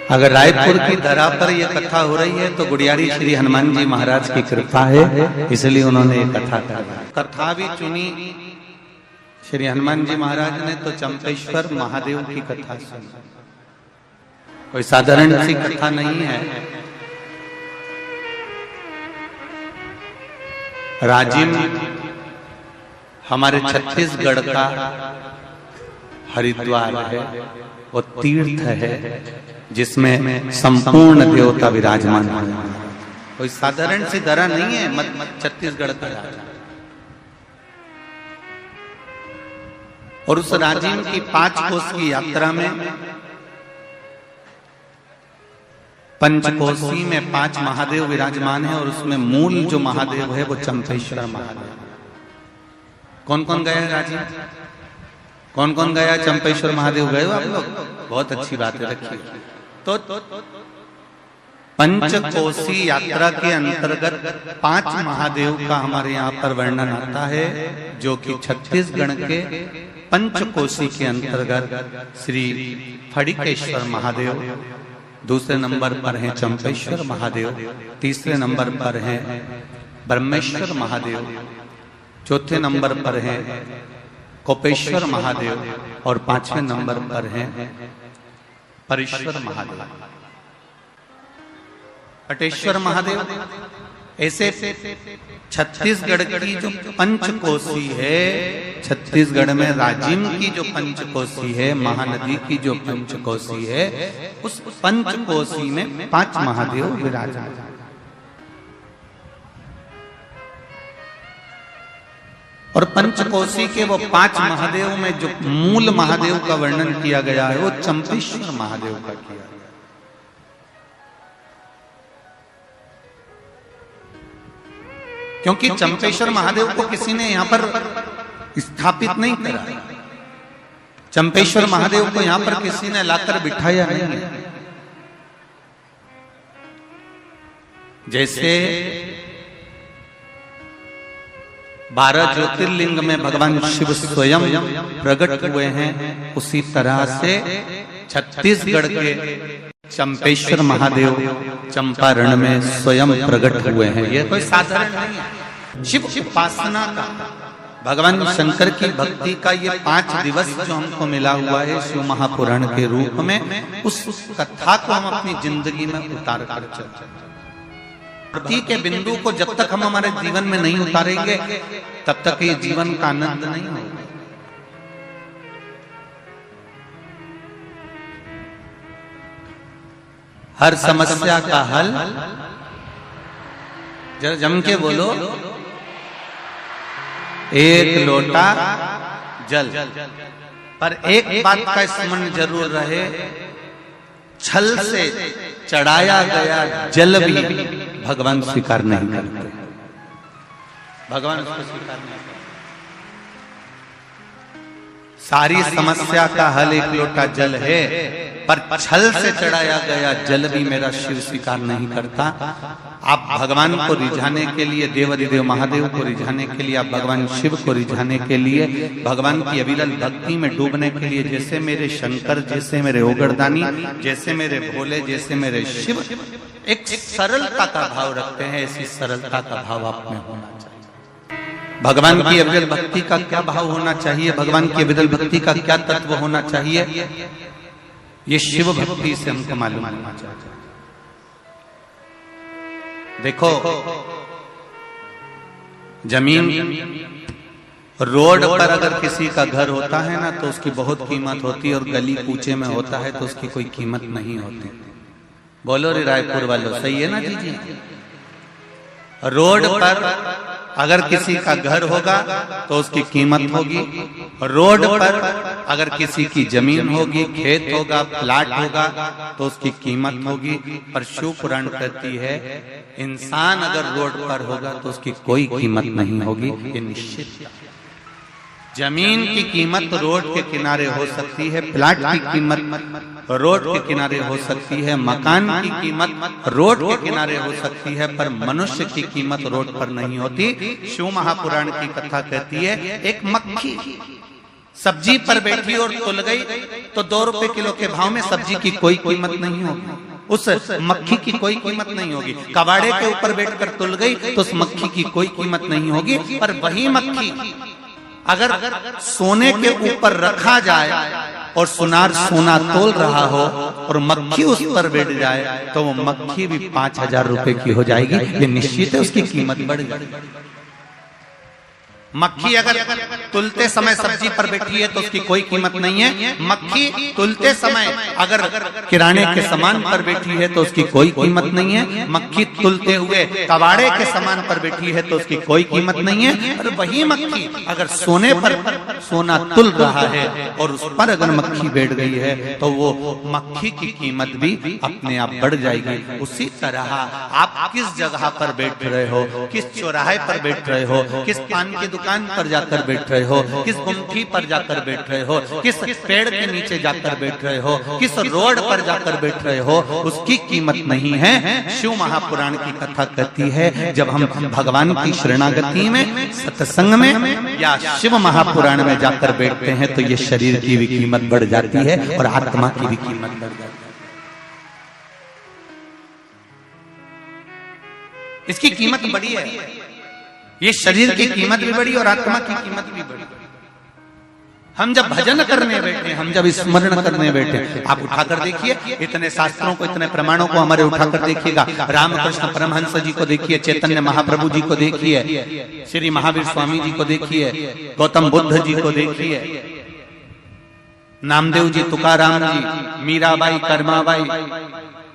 अगर रायपुर की धरा पर यह कथा हो रही है तो गुड़ियारी श्री हनुमान जी महाराज की कृपा है, इसलिए उन्होंने ये कथा कथा भी चुनी श्री हनुमान जी महाराज ने। तो चंपेश्वर महादेव की कथा सुनी, कोई साधारण सी कथा नहीं है। राजिम हमारे छत्तीसगढ़ का हरिद्वार है, वो तीर्थ है जिसमें संपूर्ण देवता विराजमान है। कोई साधारण सी धरा नहीं है छत्तीसगढ़ का। और उस राजिम की 5 कोस की यात्रा में पंचकोसी में 5 महादेव विराजमान है, और उसमें मूल जो महादेव है वो चंपेश्वर महादेव। कौन कौन गया है राजिम? कौन कौन गया चंपेश्वर महादेव? गए हो आप लोग? बहुत अच्छी बात है, रखिए। तो पंचकोसी यात्रा के अंतर्गत 5 महादेव का हमारे यहाँ पर वर्णन आता है, जो कि छत्तीसगढ़ के पंचकोसी के अंतर्गत श्री फड़िकेश्वर महादेव, दूसरे नंबर पर हैं चंपेश्वर महादेव, तीसरे नंबर पर हैं ब्रह्मेश्वर महादेव, चौथे नंबर पर हैं कोपेश्वर महादेव, और 5वें नंबर पर हैं परेश्वर महादेव, पटेश्वर महादेव। ऐसे छत्तीसगढ़ की जो पंचकोसी है, छत्तीसगढ़ में राजिम की जो पंचकोसी है, महानदी की जो पंचकोसी है, उस पंचकोसी में 5 महादेव विराजमान। और पंचकोसी के वो 5 महादेव में जो मूल महादेव का वर्णन किया गया है वो चंपेश्वर महादेव का किया गया। क्योंकि चंपेश्वर महादेव को किसी ने यहां पर स्थापित नहीं करा, चंपेश्वर महादेव को यहां पर किसी ने लाकर बिठाया नहीं है। जैसे 12 ज्योतिर्लिंग में भगवान शिव स्वयं प्रकट हुए हैं, उसी तरह से छत्तीसगढ़ के चंपेश्वर महादेव चंपारण में स्वयं प्रकट हुए हैं। यह कोई साधारण नहीं है। शिव उपासना का, भगवान शंकर की भक्ति का ये 5 दिवस जो हमको मिला हुआ है शिव महापुराण के रूप में, उस कथा को हम अपनी जिंदगी में उतार कर चलते हैं। भक्ति के बिंदु को जब तक हम हमारे जीवन में नहीं उतारेंगे तब तक ये जीवन का आनंद नहीं होगा। हर समस्या का हल, जरा जम के बोलो, एक लोटा जल। पर एक बात का स्मरण जरूर रहे, छल से चढ़ाया गया जल भी भगवान स्वीकार नहीं करते, भगवान उसको स्वीकार नहीं करते। सारी समस्या का हल एक लोटा जल है, पर छल से चढ़ाया गया जल भी मेरा शिव स्वीकार नहीं करता। आप भगवान को रिझाने के लिए, देवाधिदेव महादेव को रिझाने के लिए, आप भगवान शिव को रिझाने के लिए, भगवान की अविरल भक्ति में डूबने के लिए, जैसे मेरे शंकर, जैसे मेरे ओगरदानी, जैसे मेरे भोले, जैसे मेरे शिव एक सरलता का भाव रखते हैं, ऐसी सरलता का भाव आप में होना चाहिए। भगवान की अविरल भक्ति का क्या भाव होना चाहिए, भगवान की अविरल भक्ति का क्या तत्व होना चाहिए, ये शिव भक्ति से हमको मालूम होना चाहिए। देखो, जमीन रोड पर अगर किसी का घर होता है ना तो उसकी बहुत कीमत होती है, और गली कूचे में होता है तो उसकी कोई कीमत नहीं होती। बोलो रे रायपुर वालों, सही है ना जी? रोड पर अगर किसी का घर होगा तो उसकी कीमत होगी, रोड पर अगर किसी की जमीन होगी, खेत होगा, प्लाट होगा तो उसकी कीमत होगी। पर शिव पुराण कहती है इंसान अगर रोड पर होगा तो उसकी कोई कीमत नहीं होगी, ये निश्चित। जमीन की कीमत रोड के किनारे हो सकती है, प्लाट की कीमत रोड के किनारे हो सकती है, मकान की कीमत रोड के किनारे हो सकती है, पर मनुष्य की कीमत रोड पर नहीं होती। शिव महापुराण की कथा कहती है एक मक्खी सब्जी पर बैठी और तुल गई तो 2 रुपए किलो के भाव में सब्जी की कोई कीमत नहीं होगी, उस मक्खी की कोई कीमत नहीं होगी। कबाड़े के ऊपर बैठकर तुल गई तो उस मक्खी की कोई कीमत नहीं होगी। पर वही मक्खी अगर सोने के ऊपर रखा जाए और सुनार सोना तोल रहा हो और मक्खी उस पर बैठ जाए तो वो मक्खी भी 5,000 रुपए की हो जाएगी। ये निश्चित है, उसकी कीमत बढ़ जाएगी। मक्खी अगर तुलते समय सब्जी पर बैठी है तो उसकी कोई कीमत नहीं है। मक्खी तुलते समय अगर किराने के सामान पर बैठी है तो उसकी कोई कीमत नहीं है। मक्खी तुलते हुए कबाड़े के सामान पर बैठी है तो उसकी कोई कीमत नहीं है। और वही मक्खी अगर सोने पर सोना तुल रहा है और उस पर अगर मक्खी बैठ गई है तो वो मक्खी की कीमत भी अपने आप बढ़ जाएगी। उसी तरह आप किस जगह पर बैठ रहे हो, किस चौराहे पर बैठ रहे हो, किस पान की दुकान पर जाकर बैठ रहे हो, किस गुमठी पर जाकर बैठ रहे हो, किस पेड़ के नीचे जाकर बैठ रहे हो, किस रोड पर जाकर बैठ रहे हो, उसकी कीमत नहीं है। शिव महापुराण की कथा कहती है जब हम भगवान की शरणागति में, सत्संग में या शिव महापुराण में जाकर बैठते हैं तो ये शरीर की भी कीमत बढ़ जाती है और आत्मा की भी कीमत बढ़ जाती है। इसकी कीमत बड़ी है। ये शरीर की कीमत भी बढ़ी और आत्मा की कीमत भी बढ़ी। हम जब भजन करने बैठे, हम जब स्मरण करने बैठे, आप उठाकर देखिए, इतने शास्त्रों को, इतने प्रमाणों को हमारे उठाकर देखिएगा। रामकृष्ण परमहंस जी को देखिए, चैतन्य महाप्रभु जी को देखिए, श्री महावीर स्वामी जी को देखिए, गौतम बुद्ध जी को देखिए, नामदेव जी, तुकाराम जी, मीराबाई, कर्माबाई,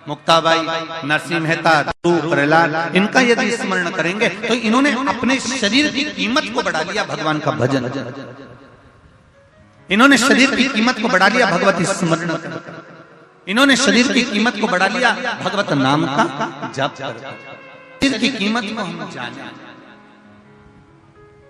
मुक्ताबाई, नरसिंह मेहता, प्रहलाद, इनका यदि स्मरण करेंगे तो इन्होंने अपने शरीर की कीमत को बढ़ा लिया भगवान का भजन, इन्होंने शरीर की कीमत को बढ़ा लिया भगवती स्मरण, इन्होंने शरीर की कीमत को बढ़ा लिया भगवत नाम का जप। शरीर की कीमत को हम जाने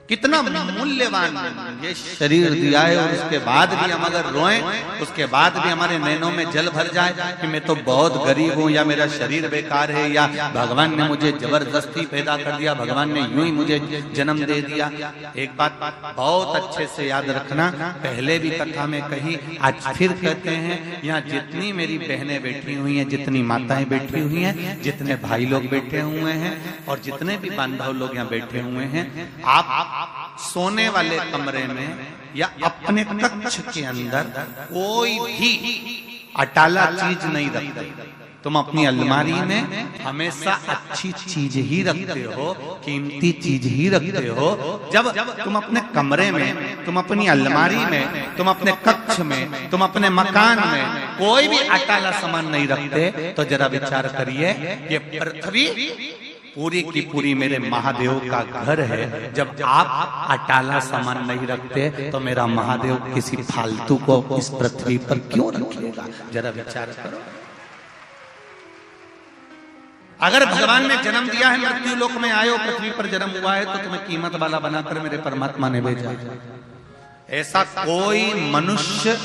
कितना मूल्यवान ये शरीर दिया है और उसके बाद भी हम अगर रोएं, उसके बाद भी हमारे नैनों में जल भर जाए कि मैं तो बहुत गरीब हूं, या मेरा शरीर बेकार है, या भगवान ने मुझे जबरदस्ती पैदा कर दिया, भगवान ने यूं ही मुझे जन्म दे दिया। एक बात बहुत अच्छे से याद रखना, पहले भी कथा में कही, आज फिर कहते हैं, यहाँ जितनी मेरी बहनें बैठी हुई हैं, जितनी माताएं बैठी हुई हैं, जितने भाई लोग बैठे हुए हैं और जितने भी बांधव लोग यहाँ बैठे हुए हैं, आप सोने वाले कमरे में या अपने कक्ष के अंदर कोई भी अटाला चीज नहीं रखते। तुम अपनी अलमारी में हमेशा अच्छी चीज ही रखते हो, कीमती चीज ही रखते हो। जब तुम अपने कमरे में, तुम अपनी अलमारी में, तुम अपने कक्ष में, तुम अपने मकान में कोई भी अटाला सामान नहीं रखते तो जरा विचार करिए, ये पृथ्वी पूरी की पूरी मेरे महादेव का घर है। जब आप अटाला सामान नहीं रखते तो मेरा महादेव किसी फालतू को इस पृथ्वी पर क्यों रखेगा? जरा विचार करो। अगर भगवान ने जन्म दिया है, मृत्यु लोक में आए हो, पृथ्वी पर जन्म हुआ है, तो तुम्हें कीमत वाला बनाकर मेरे परमात्मा ने भेजा। ऐसा कोई मनुष्य,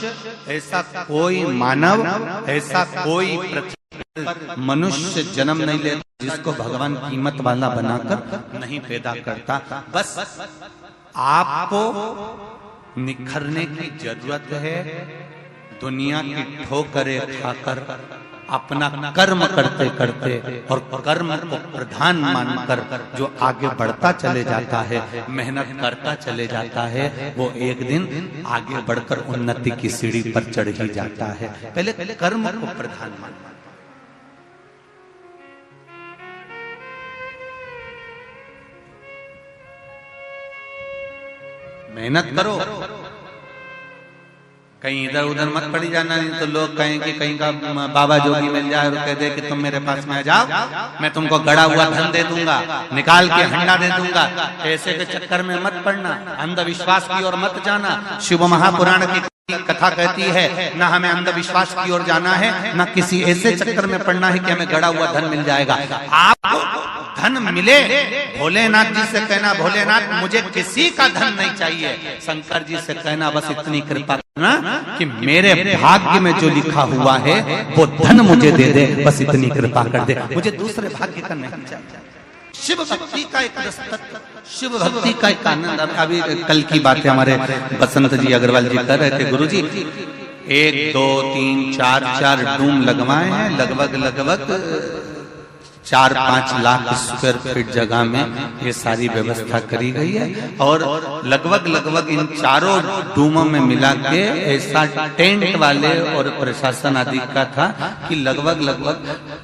ऐसा कोई मानव, ऐसा कोई पृथ्वी मनुष्य जन्म नहीं लेता जिसको भगवान कीमत वाला बनाकर नहीं पैदा करता। बस आपको निखरने की जरूरत है। दुनिया की ठोकरें खाकर अपना कर्म करते करते और कर्म को प्रधान मानकर जो आगे बढ़ता चले जाता है, मेहनत करता चले जाता है, वो एक दिन आगे बढ़कर उन्नति की सीढ़ी पर चढ़ ही जाता है। पहले कर्म को प्रधान मानना। मेहनत करो, कहीं इधर उधर मत पड़ी जाना, नहीं तो लोग कहें कि कहीं का बाबा जोगी मिल जाए और कह दे कि तुम मेरे पास में आ जाओ, मैं तुमको गड़ा हुआ धन दे दूंगा, निकाल के हंडा दे दूंगा। ऐसे के चक्कर में मत पड़ना, अंधविश्वास की ओर मत जाना। शिव महापुराण की कथा कहती है, न हमें अंधविश्वास की ओर जाना है, न किसी ऐसे चक्कर में पड़ना है कि हमें गड़ा हुआ धन मिल जाएगा। आपको धन मिले, भोलेनाथ जी से कहना, भोलेनाथ मुझे किसी का धन नहीं चाहिए। शंकर जी से कहना, बस इतनी कृपा करना कि मेरे भाग्य में जो लिखा हुआ है वो धन मुझे दे दे, बस इतनी कृपा कर दे, मुझे दूसरे भाग्य का नहीं चाहिए। शिव भक्ति का एक रसतत्व, शिव भक्ति का एक आनंद। अभी कल की बात है, हमारे बसंत जी अग्रवाल जी कर रहे थे, गुरु जी 1 2 3 4 डूम लगवाए हैं, लगभग 4-5 लाख स्क्वायर फीट जगह में ये सारी व्यवस्था करी गई है। और लगभग इन चारों डूमों में मिला के ऐसा टेंट वाले और प्रशासन आदि का था कि लगभग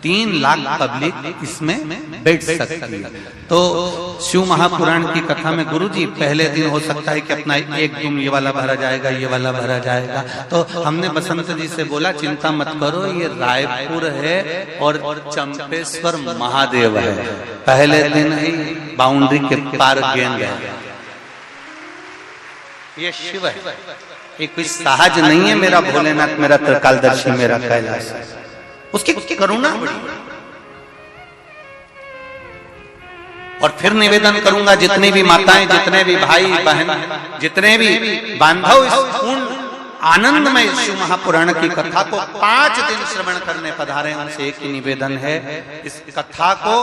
3 लाख पब्लिक इसमें बैठ सकती है। तो शिव महापुराण की कथा में गुरु जी पहले दिन हो सकता है कि अपना एक डूम ये वाला भरा जाएगा, ये वाला भरा जाएगा। तो हमने बसंत जी से बोला चिंता मत करो, ये रायपुर है और चंपेश्वर महादेव है, पहले दिन ही बाउंड्री के पार गेंद है, ये शिव है, ये कोई सहज नहीं है। मेरा भोलेनाथ, मेरा त्रिकालदर्शी, मेरा कैलाश, उसकी करुणा बड़ी। और फिर निवेदन करूंगा, जितनी भी माताएं, जितने भी भाई बहन, जितने भी बांधव इस पूर्ण आनंदमय शिव महापुराण की कथा को 5 दिन श्रवण करने पधारे, उनसे एक ही निवेदन है, इस कथा को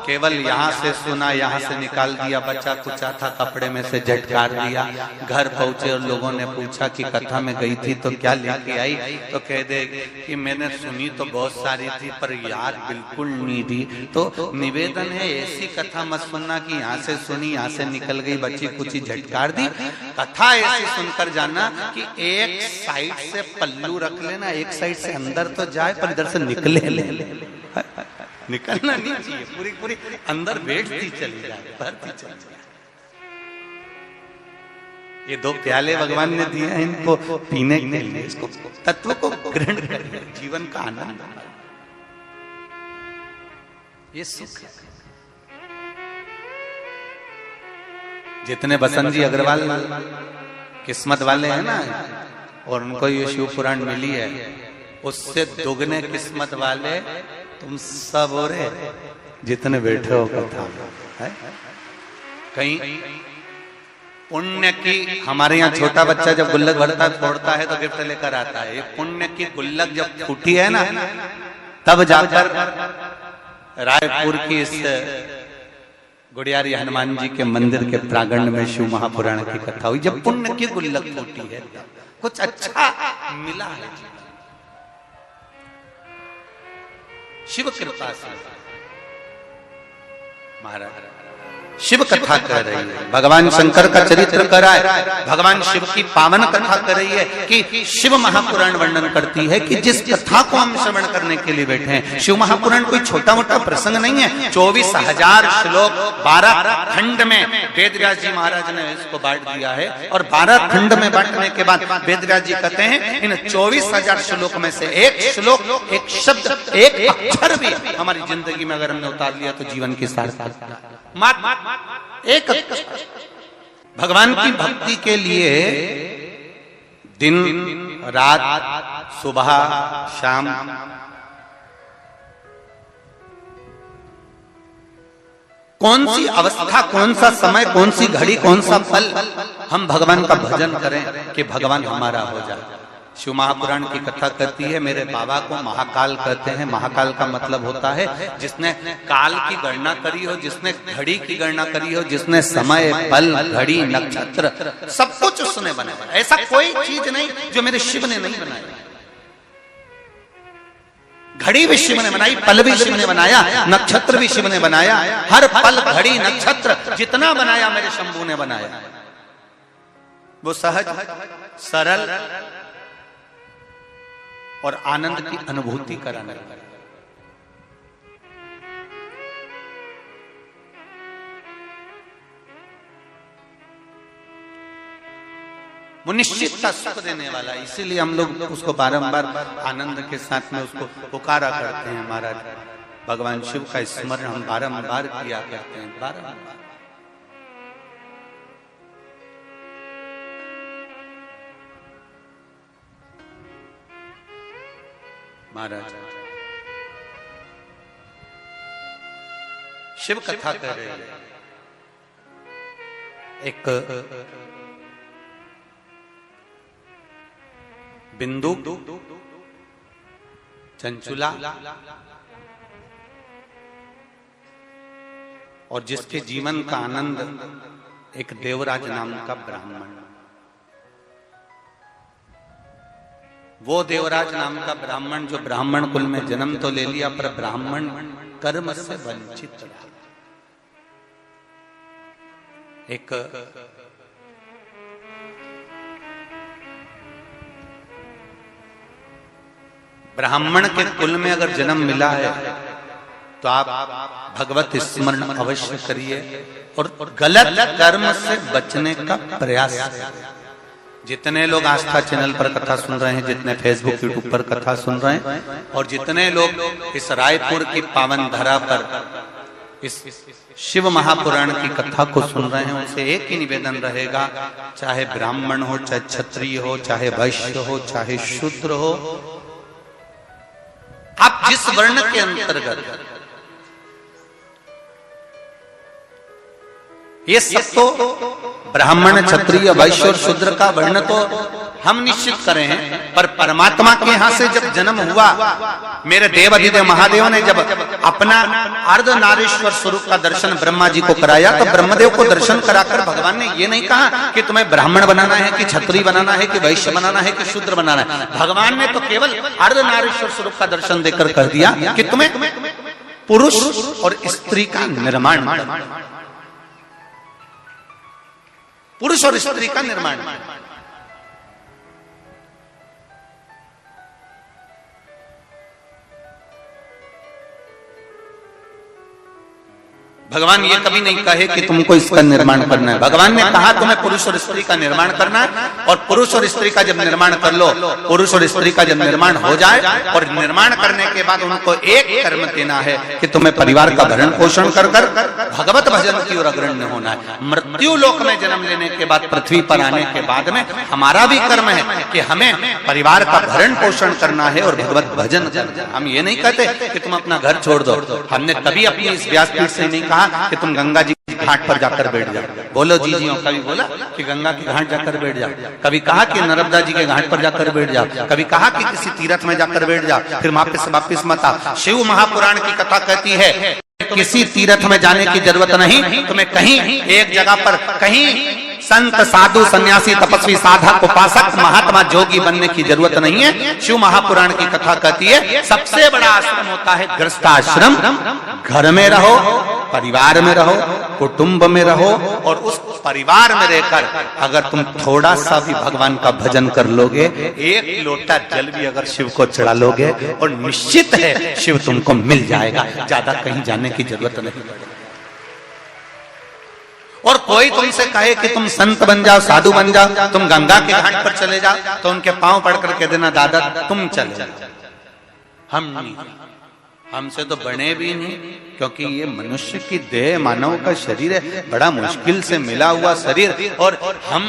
केवल यहाँ से सुना, यहाँ से निकाल दिया, बच्चा कुचा था कपड़े में से झटकार दिया, घर पहुंचे और लोगों ने पूछा कि कथा में गई थी तो क्या लेके आई, तो कह दे कि मैंने सुनी तो बहुत सारी थी पर याद बिल्कुल नहीं थी। तो निवेदन है, ऐसी कथा मत सुनना कि यहाँ से सुनी, यहाँ से निकल गई, बच्ची कुची झटकार दी। कथा ऐसी सुनकर जाना कि एक साइड से पल्लू रख लेना, एक साइड से अंदर तो जाए पर इधर से निकले निकलना नहीं चाहिए, पूरी अंदर बैठती चली जाए, भरती चली जाए। ये 2 प्याले भगवान ने दिए हैं इनको पीने के लिए, इसको तत्व को ग्रहण करें, जीवन का आनंद, ये सुख है। जितने बसंत जी अग्रवाल किस्मत वाले हैं ना, और उनको ये शिव पुराण मिली है, उससे दोगुने किस्मत वाले तुम सब हो रहे जितने बैठे हो कथा है। कहीं पुण्य की, हमारे यहाँ छोटा बच्चा जब गुल्लक भरता छोड़ता है तो गिफ्ट लेकर आता है, ये पुण्य की गुल्लक जब फूटी है ना, तब जाकर रायपुर की इस गुड़ियारी हनुमान जी के मंदिर के प्रांगण में शिव महापुराण की कथा हुई। जब पुण्य की गुल्लक फूटी है, कुछ अच्छा मिला है, शिव कृपा से। महाराज शिव कथा कर रही है, भगवान शंकर का चरित्र कर रहा है, भगवान शिव की पावन कथा कर रही है कि शिव महापुराण वर्णन करती है कि जिस कथा को हम श्रवण करने के लिए बैठे हैं, शिव महापुराण कोई छोटा मोटा प्रसंग नहीं है। 24,000 श्लोक 12 खंड में वेदव्यास जी महाराज ने इसको बांट दिया है, और 12 खंड में बांटने के बाद वेदव्यास जी कहते हैं इन 24,000 श्लोक में से एक श्लोक, एक शब्द, एक अक्षर भी हमारी जिंदगी में अगर हमने उतार लिया तो जीवन की सार्थकता। एक भगवान की भक्ति के लिए दिन रात, सुबह शाम, कौन सी अवस्था, कौन सा समय, कौन सी घड़ी, कौन सा पल हम भगवान का भजन करें कि भगवान हमारा हो जाए। शिव महापुराण की कथा करती है, मेरे बाबा को महाकाल कहते हैं। महाकाल का मतलब होता है जिसने काल की गणना करी हो, जिसने घड़ी की गणना करी हो, जिसने समय, पल, घड़ी, नक्षत्र सब कुछ उसने बनाया। ऐसा कोई चीज नहीं जो मेरे शिव ने नहीं बनाया। घड़ी भी शिव ने बनाई, पल भी शिव ने बनाया, नक्षत्र भी शिव ने बनाया। हर पल, घड़ी, नक्षत्र जितना बनाया मेरे शंभू ने बनाया। वो सहज, सरल और आनंद की अनुभूति कराने लगा। वो निश्चितता सुख देने वाला, इसीलिए हम लोग उसको बारंबार आनंद के साथ में उसको पुकारा करते हैं। महाराज भगवान शिव का स्मरण हम बारंबार किया करते हैं, बारंबार। महाराज शिव कथा कर रहे हैं। एक बिंदु, चंचुला, और जिसके जीवन का आनंद एक देवराज नाम का ब्राह्मण, वो देवराज नाम का ब्राह्मण जो ब्राह्मण कुल में जन्म तो ले लिया पर ब्राह्मण कर्म से वंचित रहा। एक ब्राह्मण के कुल में अगर जन्म मिला है तो आप भगवत स्मरण अवश्य करिए और गलत कर्म से बचने का प्रयास करिए। जितने लोग आस्था चैनल पर कथा सुन रहे हैं, जितने फेसबुक यूट्यूब पर कथा सुन रहे हैं और जितने लोग इस रायपुर की पावन धरा पर इस शिव महापुराण की कथा को सुन रहे हैं, उनसे एक ही निवेदन रहेगा, चाहे ब्राह्मण हो, चाहे क्षत्रिय हो, चाहे वैश्य हो, चाहे शूद्र हो, आप जिस वर्ण के अंतर्गत, ये सब तो ब्राह्मण, क्षत्रिय, वैश्य और शूद्र का वर्ण तो हम निश्चित करें हैं, पर परमात्मा के यहां से जब जन्म हुआ, मेरे देव अधिदेव महादेव ने जब अपना अर्धनारीश्वर स्वरूप का दर्शन ब्रह्मा जी को कराया, तो ब्रह्मदेव को दर्शन कराकर भगवान ने ये नहीं कहा कि तुम्हें ब्राह्मण बनाना है, कि क्षत्रिय बनाना है, कि वैश्य बनाना है, कि शूद्र बनाना है। भगवान ने तो केवल अर्धनारीश्वर स्वरूप का दर्शन देकर कह दिया कि तुम्हें पुरुष और स्त्री का निर्माण, पुरुष और स्त्री का निर्माण। भगवान ये कभी नहीं कहे कि तुमको इसका निर्माण करना है। भगवान ने कहा तुम्हें पुरुष और स्त्री का निर्माण करना है, और पुरुष और स्त्री का जब निर्माण कर लो, पुरुष और स्त्री का जब निर्माण हो जाए और निर्माण करने के बाद उनको एक कर्म देना है कि तुम्हें परिवार का भरण पोषण कर कर भगवत भजन की ओर अग्रण्य होना है। मृत्यु लोक में जन्म लेने के बाद, पृथ्वी पर आने के बाद में हमारा भी कर्म है कि हमें परिवार का भरण पोषण करना है और भगवत भजन करना है। हम ये नहीं कहते कि तुम अपना घर छोड़ दो। हमने तभी अपनी इस व्यासपीठ से नहीं कहा कि तुम गंगा जी के घाट पर जाकर बैठ जाओ। बोलो जी जी, कभी बोला कि गंगा के घाट जाकर बैठ जाओ, कभी कहा कि नर्मदा जी के घाट पर जाकर बैठ जाओ, कभी कहा कि किसी तीर्थ में जाकर बैठ जाओ, फिर वापिस मत आओ। शिव महापुराण की कथा कहती है किसी तीर्थ में जाने की जरूरत नहीं, तुम्हें कहीं एक जगह पर कहीं संत, साधु, सन्यासी, तपस्वी, साधक, उपासक, महात्मा, जोगी बनने की जरूरत नहीं है। शिव महापुराण की कथा कहती है सबसे बड़ा आश्रम होता है गृहस्थाश्रम। घर में रहो, परिवार में रहो, कुटुंब में रहो, और उस परिवार में रहकर अगर तुम थोड़ा सा भी भगवान का भजन कर लोगे, एक लोटा जल भी अगर शिव को चढ़ा लोगे, और निश्चित है शिव तुमको मिल जाएगा, ज्यादा कहीं जाने की जरूरत नहीं पड़ेगी। और कोई तुमसे कहे कि तुम संत बन जाओ, साधु बन जाओ, तुम गंगा के घाट पर चले जाओ, तो उनके पांव पड़कर कह देना दादा तुम चले जाओ, हम नहीं, हमसे तो बने भी नहीं, क्योंकि ये मनुष्य की देह, मानव का शरीर है, बड़ा मुश्किल से मिला हुआ शरीर, और हम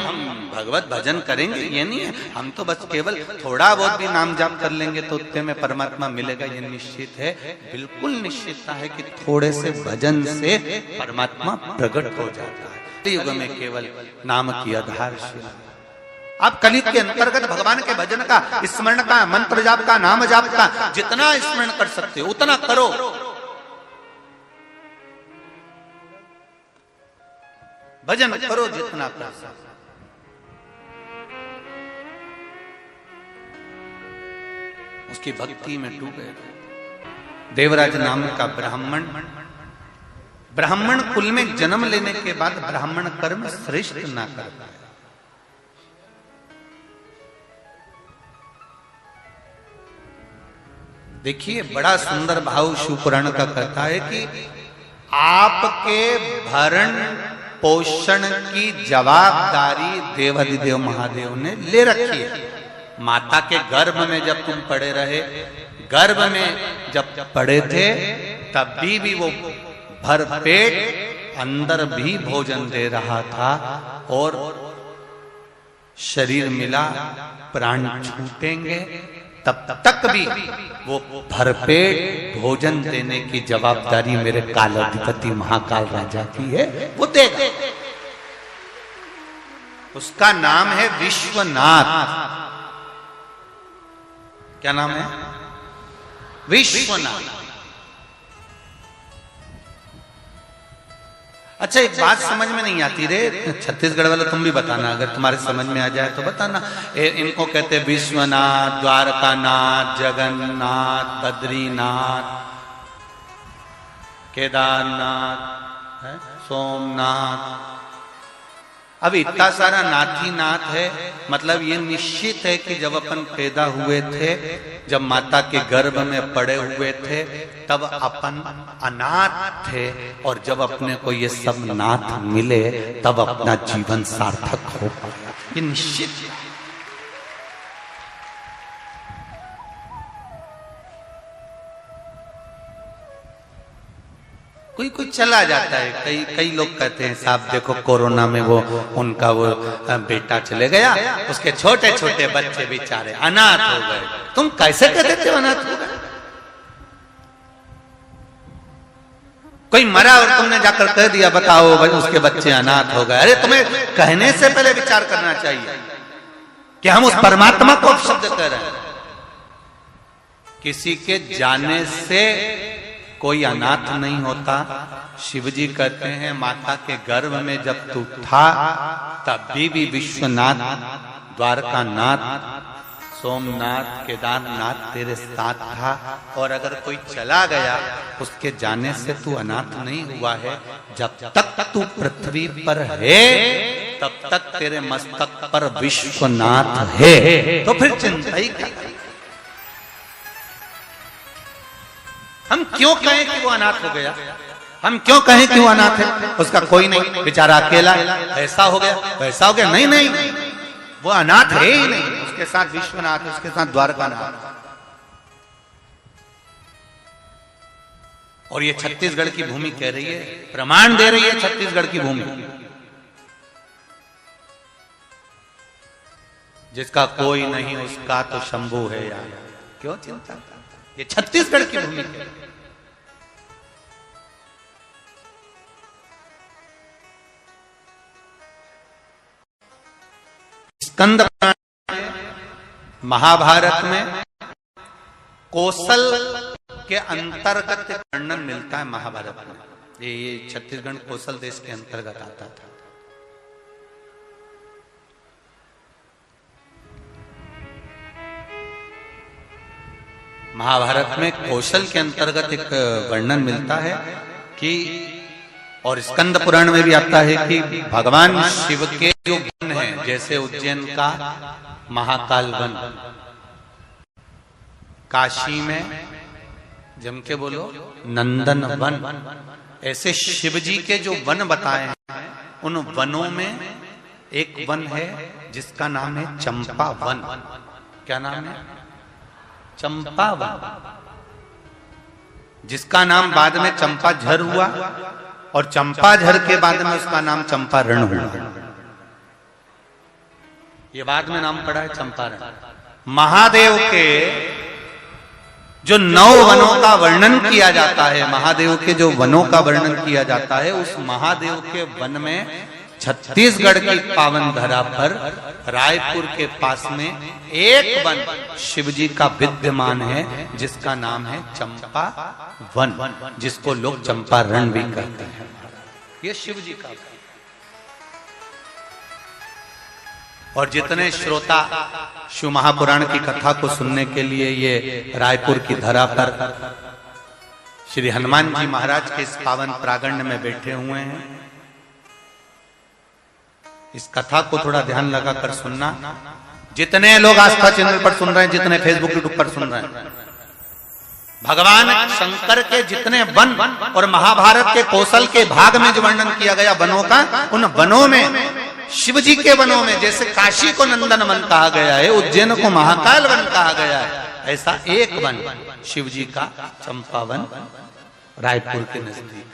भगवत भजन करेंगे ये नहीं है। हम तो बस केवल थोड़ा बहुत भी नाम जाप कर लेंगे तो उतने में परमात्मा मिलेगा, ये निश्चित है। बिल्कुल निश्चितता है कि थोड़े से भजन से परमात्मा प्रकट हो जाता है। युग में केवल नाम की आधारशिला। आप कलयुग के अंतर्गत भगवान के भजन का, स्मरण का, मंत्र जाप का, नाम जाप का जितना स्मरण कर सकते हो उतना करो। भजन करो जितना कर सकते। उसकी भक्ति में डूबे। देवराज नाम का ब्राह्मण, ब्राह्मण कुल में जन्म लेने के बाद ब्राह्मण कर्म श्रेष्ठ ना करता है। देखिए बड़ा सुंदर भाव शिव पुराण का कहता है कि आपके भरण पोषण की जवाबदारी देवाधिदेव महादेव ने ले रखी है। माता के गर्भ में जब तुम पड़े रहे, गर्भ में जब पड़े थे, तब भी वो भरपेट अंदर भी भोजन दे रहा था, और शरीर मिला, प्राण छूटेंगे, तब तक भी वो भरपेट भोजन देने की जवाबदारी मेरे कालाधिपति महाकाल राजा की है, वो देगा। उसका नाम है विश्वनाथ। क्या नाम है? विश्वनाथ। अच्छा एक बात समझ में नहीं आती रे, छत्तीसगढ़ वाले तुम भी बताना, अगर तुम्हारे समझ में आ जाए तो बताना। इनको कहते विश्वनाथ, द्वारकानाथ, जगन्नाथ, बद्रीनाथ, केदारनाथ, सोमनाथ। अब इतना सारा नाथी नाथ है, मतलब ये निश्चित है कि जब अपन पैदा हुए थे, जब माता के गर्भ में पड़े हुए थे, तब अपन अनाथ थे, और जब अपने को ये सब नाथ मिले तब अपना जीवन सार्थक हो पाया। ये निश्चित है। कोई कोई चला जाता है, कई लोग कहते हैं साहब देखो कोरोना में वो उनका वो बेटा चले गया, उसके छोटे छोटे बच्चे बेचारे अनाथ हो गए। तुम कैसे कह देते हो अनाथ हो गए? कोई मरा और तुमने जाकर कह दिया बताओ भाई उसके बच्चे अनाथ हो गए। अरे तुम्हें कहने से पहले विचार करना चाहिए कि हम उस परमात्मा को शब्द कह रहे हैं। किसी के जाने से कोई अनाथ नहीं होता। शिवजी कहते हैं माता के गर्भ में जब तू था तब भी विश्वनाथ, द्वारकानाथ, सोमनाथ, केदारनाथ तेरे साथ था, और अगर कोई चला गया उसके जाने से तू अनाथ नहीं हुआ है। जब तक तू पृथ्वी पर है तब तक तेरे मस्तक पर विश्वनाथ है। तो फिर चिंता ही क्या? हम क्यों कहें कि वो अनाथ हो गया? हम क्यों कहें कि वो अनाथ है? उसका कोई नहीं, बेचारा अकेला, ऐसा हो गया वैसा हो गया। नहीं नहीं, वो अनाथ है ही नहीं। उसके साथ विश्वनाथ, उसके साथ द्वारकानाथ। और ये छत्तीसगढ़ की भूमि कह रही है, प्रमाण दे रही है छत्तीसगढ़ की भूमि। जिसका कोई नहीं उसका तो शंभू है यार, क्यों चिंता? ये छत्तीसगढ़ की भूमि है। स्कंद महाभारत में कौशल के अंतर्गत वर्णन मिलता है महाभारत में। ये छत्तीसगढ़ कौशल देश के अंतर्गत आता था। महाभारत में कौशल के अंतर्गत एक वर्णन मिलता है कि, और स्कंद पुराण में भी आता है कि भगवान शिव के जो वन है, जैसे उज्जैन का महाकाल वन, काशी में जम के बोलो नंदन वन, ऐसे शिव जी के जो वन बताए हैं उन वनों में एक वन है जिसका नाम है चंपा वन। क्या नाम है? चंपा वन, जिसका नाम बाद में चंपाझर हुआ, और चंपाझर के बाद में उसका नाम चंपारण हुआ। ये बाद में नाम पड़ा है चंपारण। महादेव के जो 9 वनों का वर्णन किया जाता है, महादेव के जो वनों का वर्णन किया जाता है, उस महादेव के वन में छत्तीसगढ़ की पावन धरा पर रायपुर के पास में एक वन शिवजी का विद्यमान है जिसका नाम है चंपा वन, जिसको लोग चंपारण भी कहते हैं। ये शिवजी का। और जितने श्रोता शिव महापुराण की कथा को सुनने के लिए ये रायपुर की धरा पर श्री हनुमान जी महाराज के इस पावन प्रांगण में बैठे हुए हैं, इस कथा को थोड़ा ध्यान लगाकर सुनना। जितने लोग आस्था चैनल पर सुन रहे हैं, जितने फेसबुक यूट्यूब पर सुन रहे हैं, भगवान शंकर के जितने वन और महाभारत के कौशल के भाग में जो वर्णन किया गया वनों का, उन वनों में शिवजी के वनों में जैसे काशी को नंदन वन कहा गया है, उज्जैन को महाकाल वन कहा गया है, ऐसा एक वन शिवजी का चंपा वन रायपुर के नजदीक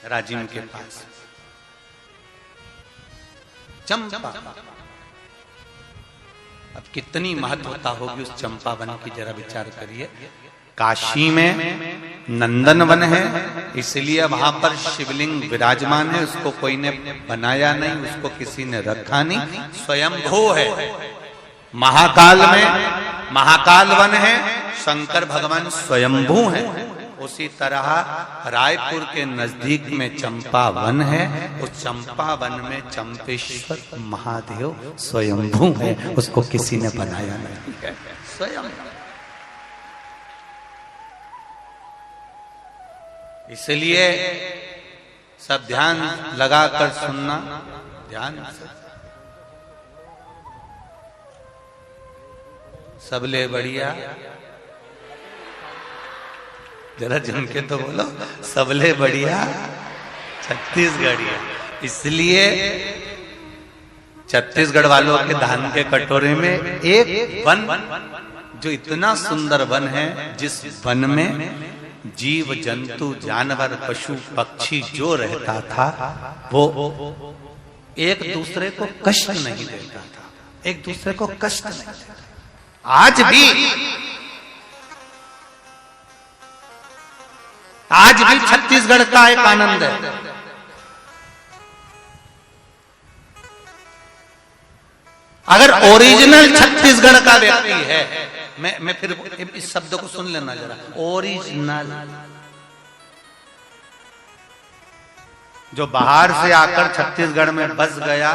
राजिम के पास चंपा। अब कितनी महत्वता होगी उस चंपा वन की, जरा विचार करिए। काशी में नंदन वन है, इसलिए वहां पर शिवलिंग विराजमान है, उसको कोई ने बनाया नहीं, उसको किसी ने रखा नहीं, स्वयंभू है। महाकाल में महाकाल वन है, शंकर भगवान स्वयंभू है। उसी तरह रायपुर के नजदीक में चंपावन है। उस चंपावन में चंपेश्वर महादेव स्वयंभू है, उसको किसी ने बनाया नहीं है, स्वयं। इसलिए सब ध्यान लगाकर सुनना, ध्यान से। सबले बढ़िया, जरा जम के तो बोलो, सबले बढ़िया छत्तीसगढ़िया। इसलिए छत्तीसगढ़ वालों के धान के कटोरे में एक वन, जो इतना सुंदर वन है, जिस वन में जीव जंतु जानवर पशु पक्षी जो रहता था वो एक दूसरे को कष्ट नहीं देता था, एक दूसरे को कष्ट नहीं देता। आज भी छत्तीसगढ़ का एक आनंद है। अगर ओरिजिनल छत्तीसगढ़ का व्यक्ति है, मैं फिर इस शब्द को सुन लेना जरा, ओरिजिनल। जो बाहर से आकर छत्तीसगढ़ में बस गया,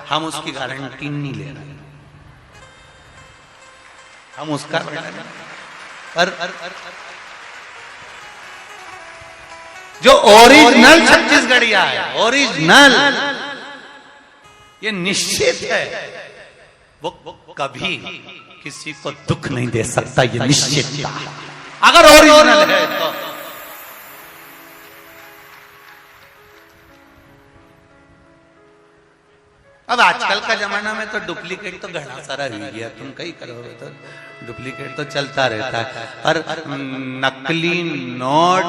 हम उसकी गारंटी नहीं ले रहे, हम उसका पर जो ओरिजिनल छत्तीसगढ़िया है, ओरिजिनल, ये निश्चित है वो कभी किसी को दुख नहीं दे सकता, ये निश्चित था, अगर ओरिजिनल है तो। अब आजकल का जमाना में तो डुप्लीकेट तो घना सारा हो गया, तुम कहीं करोगे तो डुप्लीकेट तो चलता रहता है। पर नकली नोट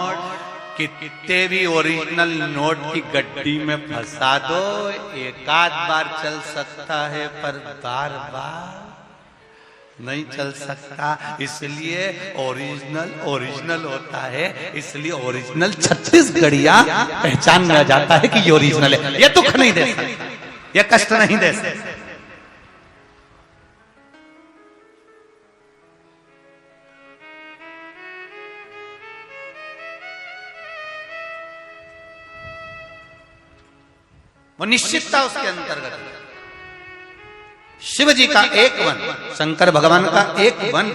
कितने भी ओरिजिनल नोट की गड्डी में फंसा दो, एक आध बार चल सकता है, पर बार बार नहीं चल सकता। इसलिए ओरिजिनल होता है, इसलिए ओरिजिनल छत्तीसगढ़िया पहचान में आ जाता है कि ये ओरिजिनल है, ये दुख नहीं दे सकता, ये कष्ट नहीं दे सकता। वो निश्चितता उसके अंतर्गत है। शिव जी का एक वन, शंकर भगवान का एक वन,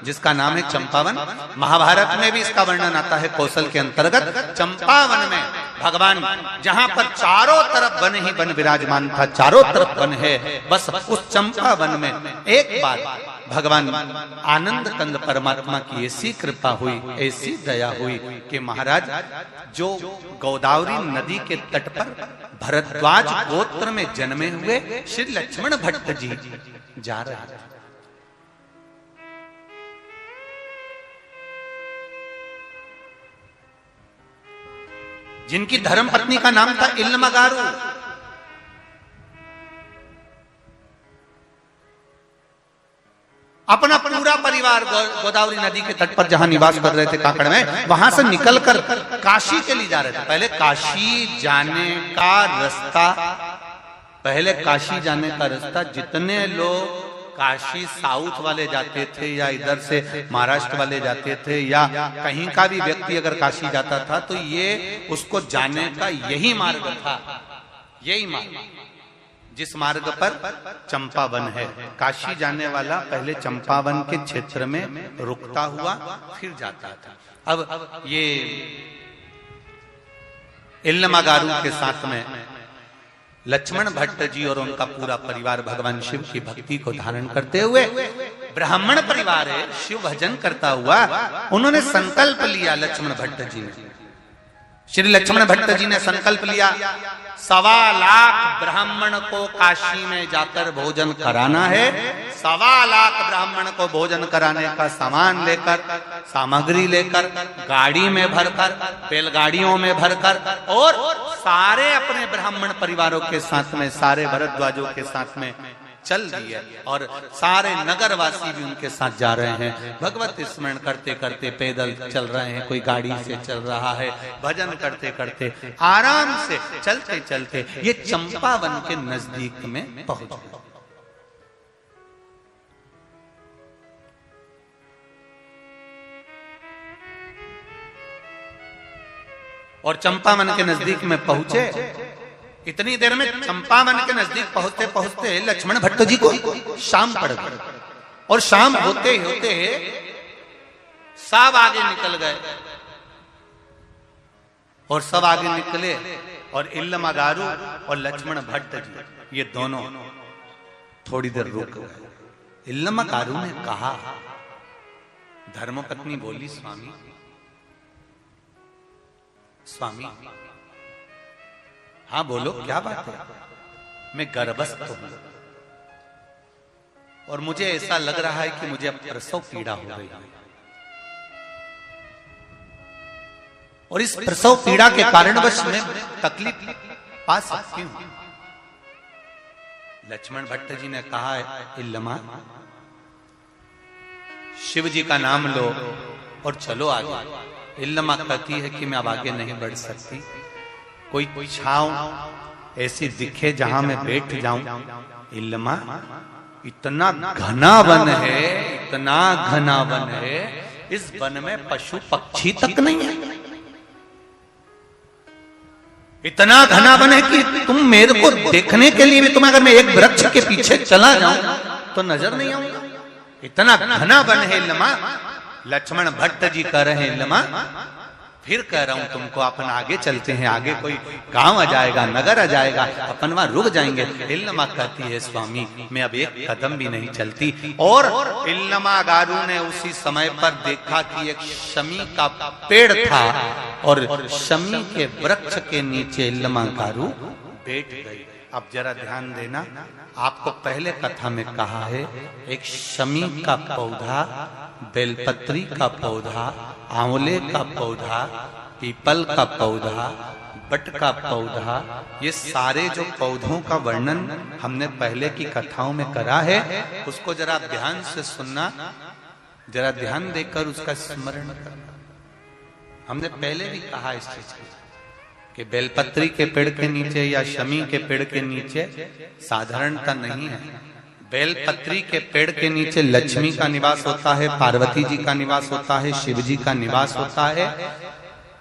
जिसका नाम है चंपावन। महाभारत में भी इसका वर्णन आता है कौशल के अंतर्गत। चंपावन में भगवान, जहां पर चारों तरफ वन ही वन विराजमान था, चारों तरफ वन है, बस उस चंपावन में एक बार भगवान आनंद कंद परमात्मा की ऐसी कृपा हुई, ऐसी दया हुई कि महाराज जो गोदावरी नदी के तट पर भरद्वाज गोत्र में जन्मे हुए श्री लक्ष्मण भट्ट जी जा रहे थे। जिनकी धर्म पत्नी का नाम था इल्मगारू। अपना पूरा परिवार गोदावरी नदी के तट पर जहां निवास कर रहे थे काकड़ में, वहां से निकलकर काशी के लिए जा रहे थे। पहले काशी जाने का रास्ता, जितने लोग काशी साउथ वाले जाते थे या इधर से महाराष्ट्र वाले जाते थे या कहीं का भी व्यक्ति अगर काशी जाता था तो ये उसको जाने का यही मार्ग था, यही मार्ग जिस मार्ग पर चंपावन है। काशी जाने वाला पहले चंपावन के क्षेत्र में रुकता हुआ फिर जाता था। अब ये इल्मगारू के साथ में लक्ष्मण भट्ट जी और उनका पूरा परिवार भगवान शिव की भक्ति को धारण करते हुए, ब्राह्मण परिवार है, शिव भजन करता हुआ उन्होंने संकल्प लिया। लक्ष्मण भट्ट जी ने, श्री लक्ष्मण भट्ट जी ने संकल्प लिया, 1.25 लाख ब्राह्मण को काशी में जाकर भोजन कराना है। 1.25 लाख ब्राह्मण को भोजन कराने का सामान लेकर, सामग्री लेकर, गाड़ी में भरकर, बैलगाड़ियों में भरकर, और सारे अपने ब्राह्मण परिवारों के साथ में, सारे भरद्वाजों के साथ में चल दिए और सारे नगरवासी भी उनके साथ जा रहे हैं। भगवत स्मरण करते करते पैदल चल रहे हैं, कोई गाड़ी से चल रहा है, भजन करते करते आराम से चलते चलते ये चंपावन के नजदीक में पहुंच गए। और चंपावन के नजदीक में पहुंचे। इतनी देर में चंपावन के नजदीक पहुंचते पहुंचते लक्ष्मण भट्ट जी को शाम पड़ गई, और शाम होते होते सब आगे निकल गए, और सब आगे निकले, और इल्लमागारू और लक्ष्मण भट्ट जी ये दोनों थोड़ी देर रुक गए। इल्लमागारू ने कहा, धर्मपत्नी बोली, स्वामी स्वामी, हाँ बोलो क्या बात है? मैं गर्भस्थ हूं और मुझे ऐसा लग रहा है कि मुझे अब प्रसव पीड़ा हो रही है, और इस प्रसव पीड़ा के कारणवश मैं तकलीफ पा सकती हूं। लक्ष्मण भट्ट जी ने कहा, इल्लमा शिव जी का नाम लो और चलो आगे। इल्लमा कहती है कि मैं अब आगे नहीं बढ़ सकती, कोई छांव ऐसी दिखे जहां मैं बैठ जाऊं। इल्लमा इतना घना वन है, इतना घना वन है, इस वन में पशु पक्षी तक नहीं है। इतना घना वन है कि तुम मेरे को देखने के लिए भी, तुम अगर मैं एक वृक्ष के पीछे चला जाऊं तो नजर नहीं आऊंगा। इतना घना वन है इल्लमा। लक्ष्मण भट्ट जी कह रहे हैं, इल्लमा फिर कह रहा हूं तुमको, अपन आगे चलते हैं, आगे कोई गांव आ जाएगा, नगर आ जाएगा, अपन वहां रुक जाएंगे। इल्लमा कहती है, स्वामी मैं अब एक कदम भी नहीं चलती। और इल्लमागारू ने उसी समय पर देखा कि एक शमी का पेड़ था, और शमी के वृक्ष के नीचे इल्लमागारू बैठ गई। अब जरा ध्यान देना, आपको पहले कथा में कहा है, एक शमी का पौधा, बेलपत्री का पौधा, आंवले का पौधा, पीपल का पौधा, बट का पौधा, ये सारे जो पौधों का वर्णन हमने पहले की कथाओं में करा है, उसको जरा ध्यान से सुनना, जरा ध्यान देकर उसका स्मरण करना। हमने पहले भी कहा इस चीज को कि बेलपत्री के पेड़ के नीचे या शमी के पेड़ के नीचे साधारणता नहीं है। बेलपत्री के पेड़ के नीचे लक्ष्मी का निवास होता है, पार्वती जी का निवास होता है, शिव जी का निवास होता है।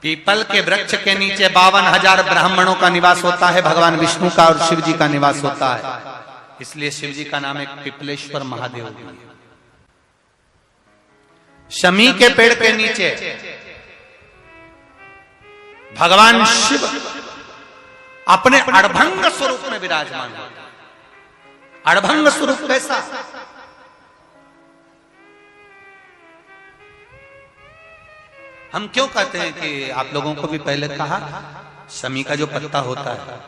पीपल के वृक्ष के नीचे 52,000 ब्राह्मणों का निवास होता है, भगवान विष्णु का और शिव जी का निवास होता है। इसलिए शिव जी का नाम एक पिपलेश्वर महादेव भी है। शमी के पेड़ के नीचे भगवान शिव अपने अड़भंग स्वरूप में विराजमान होते हैं। अड़भंग स्वरूप कैसा? हम क्यों कहते हैं कि आप लोगों को भी पहले कहा, शमी का जो पत्ता होता है,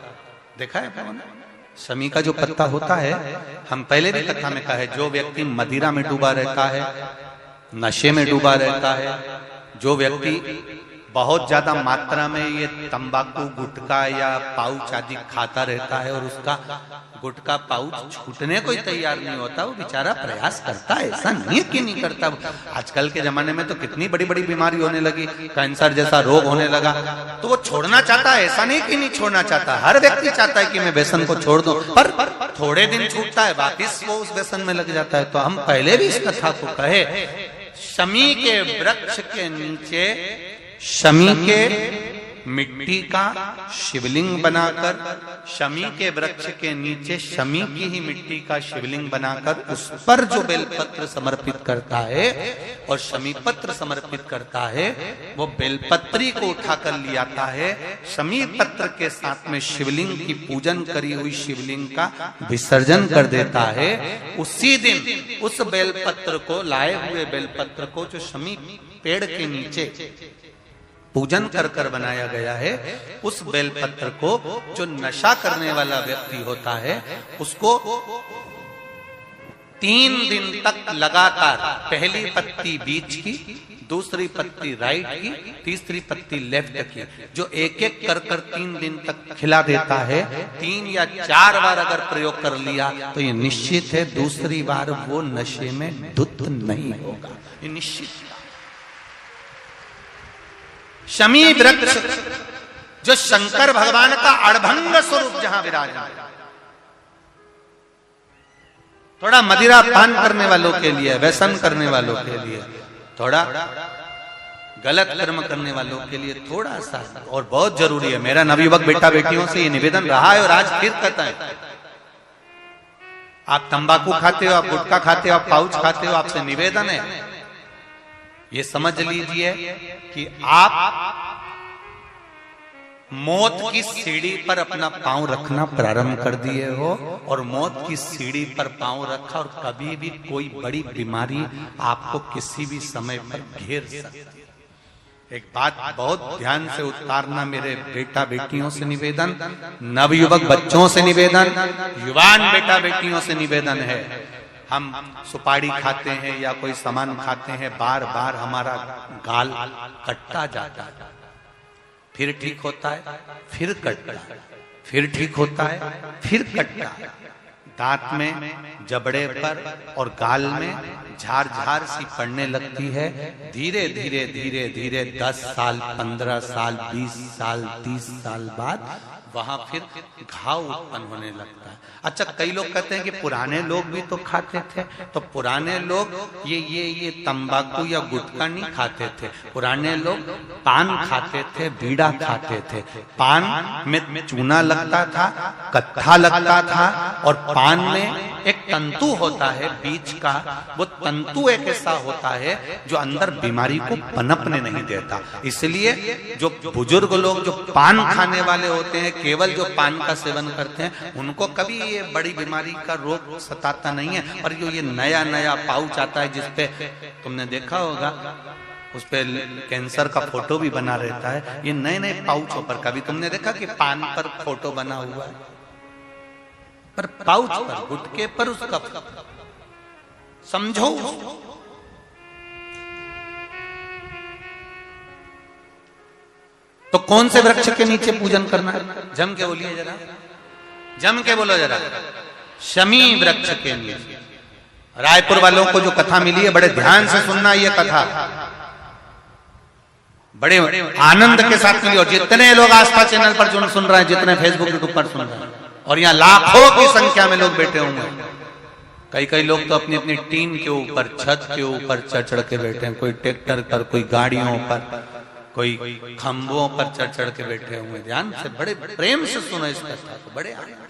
देखा है शमी का जो पत्ता होता है, हम पहले भी कथा में कहा है, जो व्यक्ति मदिरा में डूबा रहता है, नशे में डूबा रहता है, जो व्यक्ति बहुत ज्यादा मात्रा में ये तंबाकू, गुटखा या पाउच आदि खाता रहता है और उसका गुटखा पाउच छूटने को ही तैयार नहीं होता, वो बेचारा प्रयास करता है, ऐसा नहीं है कि नहीं करता। आजकल के जमाने में तो कितनी बड़ी बड़ी बीमारी होने लगी, कैंसर जैसा रोग होने लगा, तो वो छोड़ना चाहता है, ऐसा नहीं कि नहीं छोड़ना चाहता। हर व्यक्ति चाहता है कि मैं व्यसन को छोड़ दूं, पर थोड़े दिन छूटता है, वापिस वो उस व्यसन में लग जाता है। तो हम पहले भी इस कथा को कहे, शमी के वृक्ष के नीचे शमी के मिट्टी का शिवलिंग बनाकर, शमी के वृक्ष के नीचे शमी की ही मिट्टी का शिवलिंग बनाकर उस पर जो बेलपत्र समर्पित करता है और शमी पत्र समर्पित करता है, वो बेलपत्री को उठाकर ले आता है, शमी पत्र के साथ में शिवलिंग की पूजन करी हुई शिवलिंग का विसर्जन कर देता है। उसी दिन उस बेलपत्र को, लाए हुए बेलपत्र को जो शमी पेड़ के नीचे पूजन कर कर बनाया गया है, उस बेलपत्र को जो नशा करने वाला व्यक्ति होता है, उसको 3 दिन तक लगातार पहली पत्ती बीच की, दूसरी पत्ती राइट की, तीसरी पत्ती लेफ्ट की, जो एक एक कर कर 3 दिन तक खिला देता है। 3 या 4 बार अगर प्रयोग कर लिया तो ये निश्चित है दूसरी बार वो नशे में धुत नहीं होगा, ये निश्चित। शमी वृक्ष जो शंकर भगवान का अड़भंग स्वरूप जहां विराजमान, थोड़ा मदिरा पान करने वालों के लिए, व्यसन करने वालों के लिए, थोड़ा गलत कर्म करने वालों के लिए थोड़ा सा और बहुत जरूरी है। मेरा नवयुवक बेटा बेटियों से ये निवेदन रहा है और आज फिर कहता है, आप तंबाकू खाते हो, आप गुटखा खाते हो, आप पाउच खाते हो, आपसे निवेदन है ये समझ लीजिए कि आप मौत की सीढ़ी पर अपना पांव रखना प्रारंभ कर दिए हो और मौत की सीढ़ी पर पांव रखा और कभी भी कोई बड़ी बीमारी आपको किसी भी समय पर घेर सकती है। एक बात बहुत ध्यान से उतारना मेरे बेटा बेटियों से निवेदन, नवयुवक बच्चों से निवेदन, युवान बेटा बेटियों से निवेदन है। हम सुपारी खाते हैं या कोई सामान खाते हैं, बार बार हमारा गाल कटता जाता है, फिर ठीक होता है, फिर कटता है, फिर ठीक होता है, फिर कटता है। दांत में, जबड़े पर और गाल में झार झार सी पड़ने लगती है। धीरे धीरे धीरे धीरे 10 साल, 15 साल, 20 साल, 30 साल बाद वहां फिर घाव उत्पन्न होने लगता है। अच्छा, कई लोग कहते हैं कि पुराने लोग भी तो खाते थे, तो पुराने लोग ये तंबाकू या गुटखा नहीं खाते थे। पुराने लोग पान खाते थे, बीड़ा खाते थे। पान में चूना लगता था, कत्था लगता था और पान में एक तंतु होता है बीच का, वो तंतु एक ऐसा होता है जो अंदर बीमारी को पनपने नहीं देता। इसलिए जो बुजुर्ग लोग जो पान खाने वाले होते हैं, केवल जो पान का सेवन करते हैं, उनको कभी ये बड़ी बीमारी का रोग सताता नहीं है। और जो ये नया नया पाउच आता है जिसपे तुमने देखा होगा, उस पे कैंसर का फोटो भी बना रहता है, ये नए नए पाउचों पर कभी तुमने देखा कि पान पर फोटो बना हुआ है, पर पाउच पर, गुटके पर उसका समझो। तो कौन से वृक्ष के नीचे पूजन करना है? जम के बोलिए जरा, जम के बोलो जरा। शमी वृक्ष के नीचे। रायपुर वालों को जो कथा मिली है, बड़े ध्यान से सुनना ये कथा, बड़े आनंद के साथ मिली। और जितने लोग आस्था चैनल पर जो सुन रहे हैं, जितने फेसबुक यूट्यूब पर सुन रहे हैं, और यहाँ लाखों की संख्या में लोग बैठे होंगे। कई लोग तो अपनी अपनी टीन के ऊपर, छत के ऊपर चढ़ के बैठे हैं, कोई ट्रैक्टर पर, कोई गाड़ियों पर, कोई खंभों पर चढ़ के बैठे हुए। ध्यान से, बड़े प्रेम से सुनो इस कथा को, बड़े आनंद।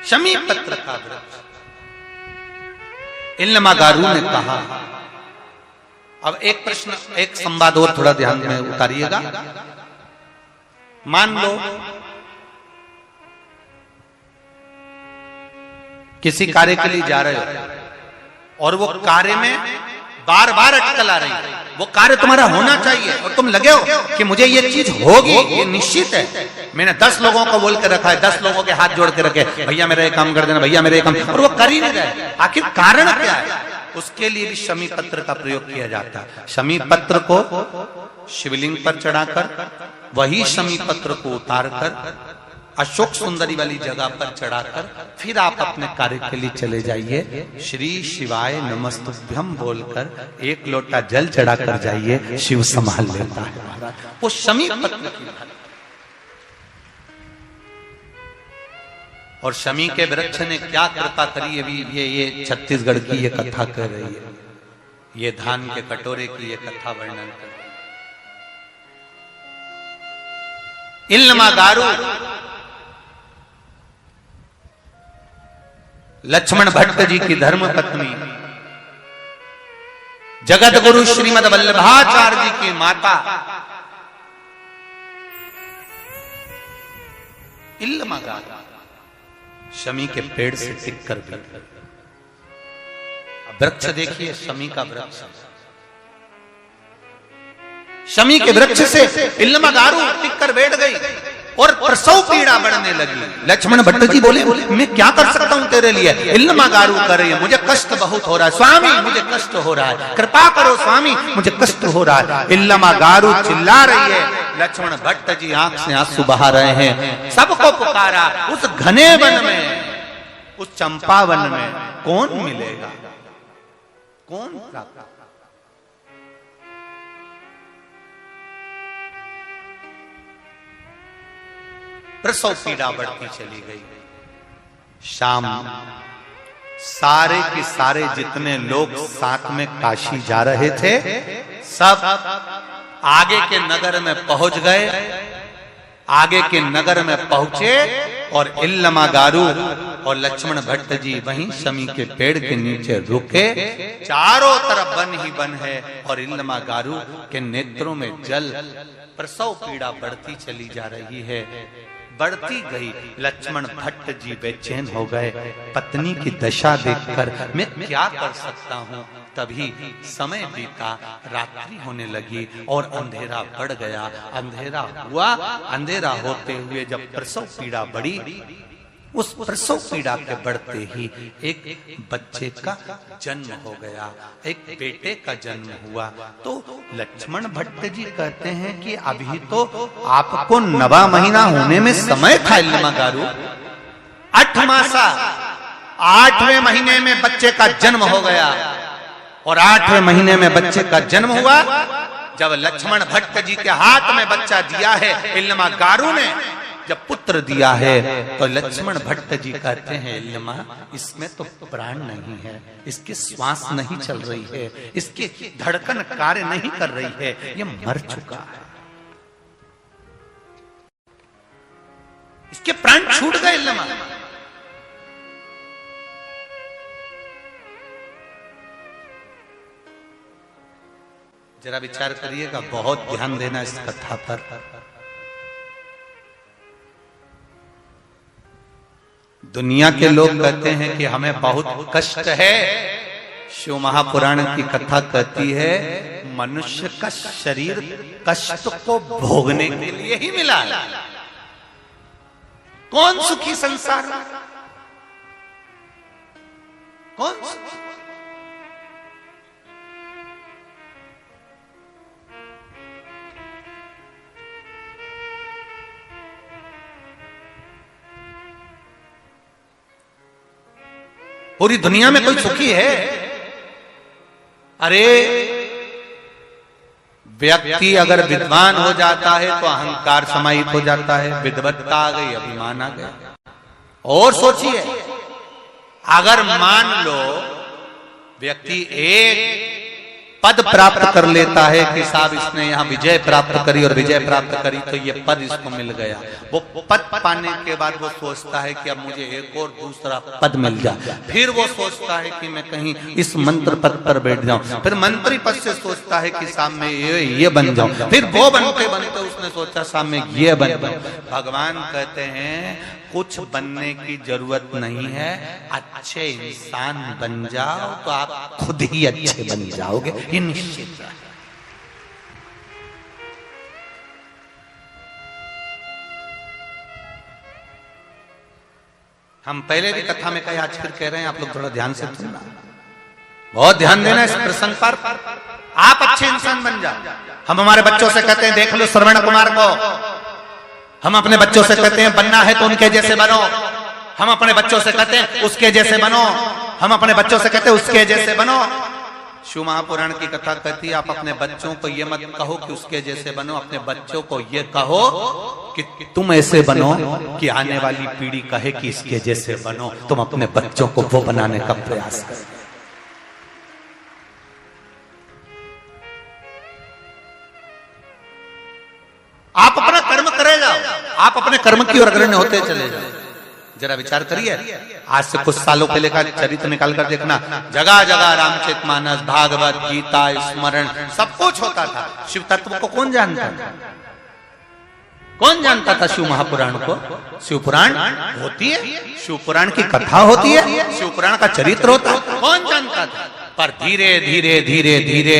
शमी पत्र का वृक्ष। इल्मागारू ने कहा, अब एक प्रश्न, एक संवाद और थोड़ा ध्यान में उतारिएगा। मान लो किसी कार्य के लिए जा रहे हो और वो कार्य में बार बार अटकल आ रही है, वो कार्य तुम्हारा होना चाहिए और तुम लगे हो कि मुझे ये चीज होगी, ये निश्चित है। मैंने 10 लोगों को बोल के रखा है, 10 लोगों के हाथ जोड़ के रखे, भैया मेरा ये काम कर देना, भैया मेरा ये काम, और वो कर ही नहीं रहे। आखिर कारण क्या है? उसके लिए भी शमी पत्र का प्रयोग किया जाता है। शमी पत्र को शिवलिंग पर चढ़ाकर, वही शमी पत्र को उतारकर अशोक सुंदरी वाली जगह पर चढ़ाकर फिर आप अपने कार्य के लिए चले जाइए। श्री शिवाय नमस्तुभ्यम बोलकर 1 लोटा जल चढ़ाकर जाइए, शिव संभाल लेता है। वो शमी पत्र की, और शमी के वृक्ष ने क्या कृपा करी, अभी ये छत्तीसगढ़ की ये कथा कर रही है, ये धान के कटोरे की ये कथा वर्णन कर रही है। इल्मागारू लक्ष्मण भट्ट जी की धर्म पत्नी, जगत गुरु श्रीमद वल्लभाचार्य जी की माता इल्मागारू शमी के पेड़ से टिक कर बैठ। वृक्ष देखिए, शमी का वृक्ष, शमी के वृक्ष से इल्मागारू टिक कर बैठ गई और प्रसव पीड़ा बढ़ने लगी। लक्ष्मण भट्ट जी बोले, मैं क्या कर सकता हूं तेरे लिए? इल्मागारू कर रही है, मुझे कष्ट बहुत हो रहा है स्वामी, मुझे कष्ट हो रहा है, कृपा करो स्वामी, मुझे कष्ट हो रहा है। इल्मागारू चिल्ला रही है, लक्ष्मण भट्ट जी आंख से आंसू बहा रहे हैं। सबको पुकारा, उस घने वन में, उस चंपा वन में कौन मिलेगा, कौन प्राप्त? प्रसव पीड़ा बढ़ती चली गई। शाम सारे के सारे जितने लोग साथ में काशी जा रहे थे सब आगे के नगर में पहुंच गए। आगे के नगर में पहुंचे और इल्लमागारू और लक्ष्मण भट्ट जी वहीं शमी के पेड़ के नीचे रुके। चारों तरफ वन ही वन है और इल्लमागारू के नेत्रों में जल। प्रसव पीड़ा बढ़ती चली जा रही है, बढ़ती गई। लक्ष्मण भट्ट जी बेचैन हो गए। पत्नी की दशा देखकर मैं क्या कर सकता हूँ। तभी समय बीता, रात्रि होने लगी और अंधेरा बढ़ गया। अंधेरा हुआ, अंधेरा होते हुए जब प्रसव पीड़ा बढ़ी, उस प्रसव पीड़ा के बढ़ते ही एक बच्चे का जन्म हो गया, एक बेटे का जन्म हुआ। तो लक्ष्मण भट्ट जी कहते हैं कि अभी तो आपको 9वां महीना होने में समय था इल्लमागारू। 8 मासा, 8वें महीने में बच्चे का जन्म हो गया। और 8वें महीने में बच्चे का जन्म हुआ। जब लक्ष्मण भट्ट जी के हाथ में बच्चा दिया है इल्लमागारू ने, जब पुत्र दिया है, तो लक्ष्मण भट्ट जी कहते हैं इल्लमा इसमें तो प्राण नहीं है, इसकी श्वास नहीं चल रही है, इसकी धड़कन कार्य नहीं कर रही है, ये मर चुका है, इसके प्राण छूट गए। इल्लमा जरा विचार करिएगा, बहुत ध्यान देना इस कथा पर। दुनिया के लोग कहते हैं कि हमें बहुत कष्ट है। शिव महापुराण की कथा कहती है मनुष्य का शरीर कष्ट को भोगने के लिए ही मिला है। कौन सुखी संसार में? कौन सुखी? पूरी दुनिया में कोई सुखी है? अरे व्यक्ति अगर विद्वान हो जाता है तो अहंकार समाहित हो जाता है, विद्वत्ता आ गई, अभिमान आ गया। और सोचिए, अगर मान लो व्यक्ति एक पद प्राप्त कर लेता है कि साहब इसने यहाँ विजय प्राप्त करी और विजय प्राप्त करी तो ये पद इसको मिल गया। वो पद पाने के बाद वो सोचता है कि अब मुझे एक और दूसरा पद मिल जाए। फिर वो सोचता है कि मैं कहीं इस मंत्र पद पर बैठ जाऊं। फिर मंत्री पद से सोचता है कि साहब मैं ये बन जाऊं। फिर वो बनते बनते उसने सोचा साहब मैं ये बन जाऊं। भगवान कहते हैं कुछ बनने की जरूरत नहीं है, अच्छे इंसान बन जाओ तो आप खुद ही अच्छे बन जाओगे, ये निश्चित है। हम पहले भी कथा में कहे, आज फिर कह रहे हैं, आप लोग थोड़ा ध्यान से सुनना, बहुत ध्यान देना इस प्रसंग पर। आप अच्छे इंसान बन जाओ। हम हमारे बच्चों से कहते हैं देख लो श्रवण कुमार को, हम अपने बच्चों से कहते हैं बनना है तो उनके जैसे बनो। हम अपने बच्चों से कहते हैं उसके जैसे बनो। हम अपने बच्चों से कहते हैं उसके जैसे बनो। शिव महापुराण की कथा कहती है आप अपने बच्चों को ये मत कहो कि उसके जैसे बनो, अपने बच्चों को ये कहो कि तुम ऐसे बनो कि आने वाली पीढ़ी कहे कि इसके जैसे बनो। तुम अपने बच्चों को वो बनाने का प्रयास करो। आप अपना कर्म करे जाओ, आप अपने कर्म की ओर अग्रणी होते चले जाओ। जरा विचार करिए, आज से कुछ सालों पहले का चरित्र निकाल कर देखना, जगह जगह रामचरितमानस, भागवत, गीता, स्मरण सब कुछ होता था। शिव तत्व को कौन जानता था? कौन जानता था शिव महापुराण को? शिव पुराण होती है, शिव पुराण की कथा होती है, शिव पुराण का चरित्र होता है, कौन जानता था? पर धीरे धीरे धीरे धीरे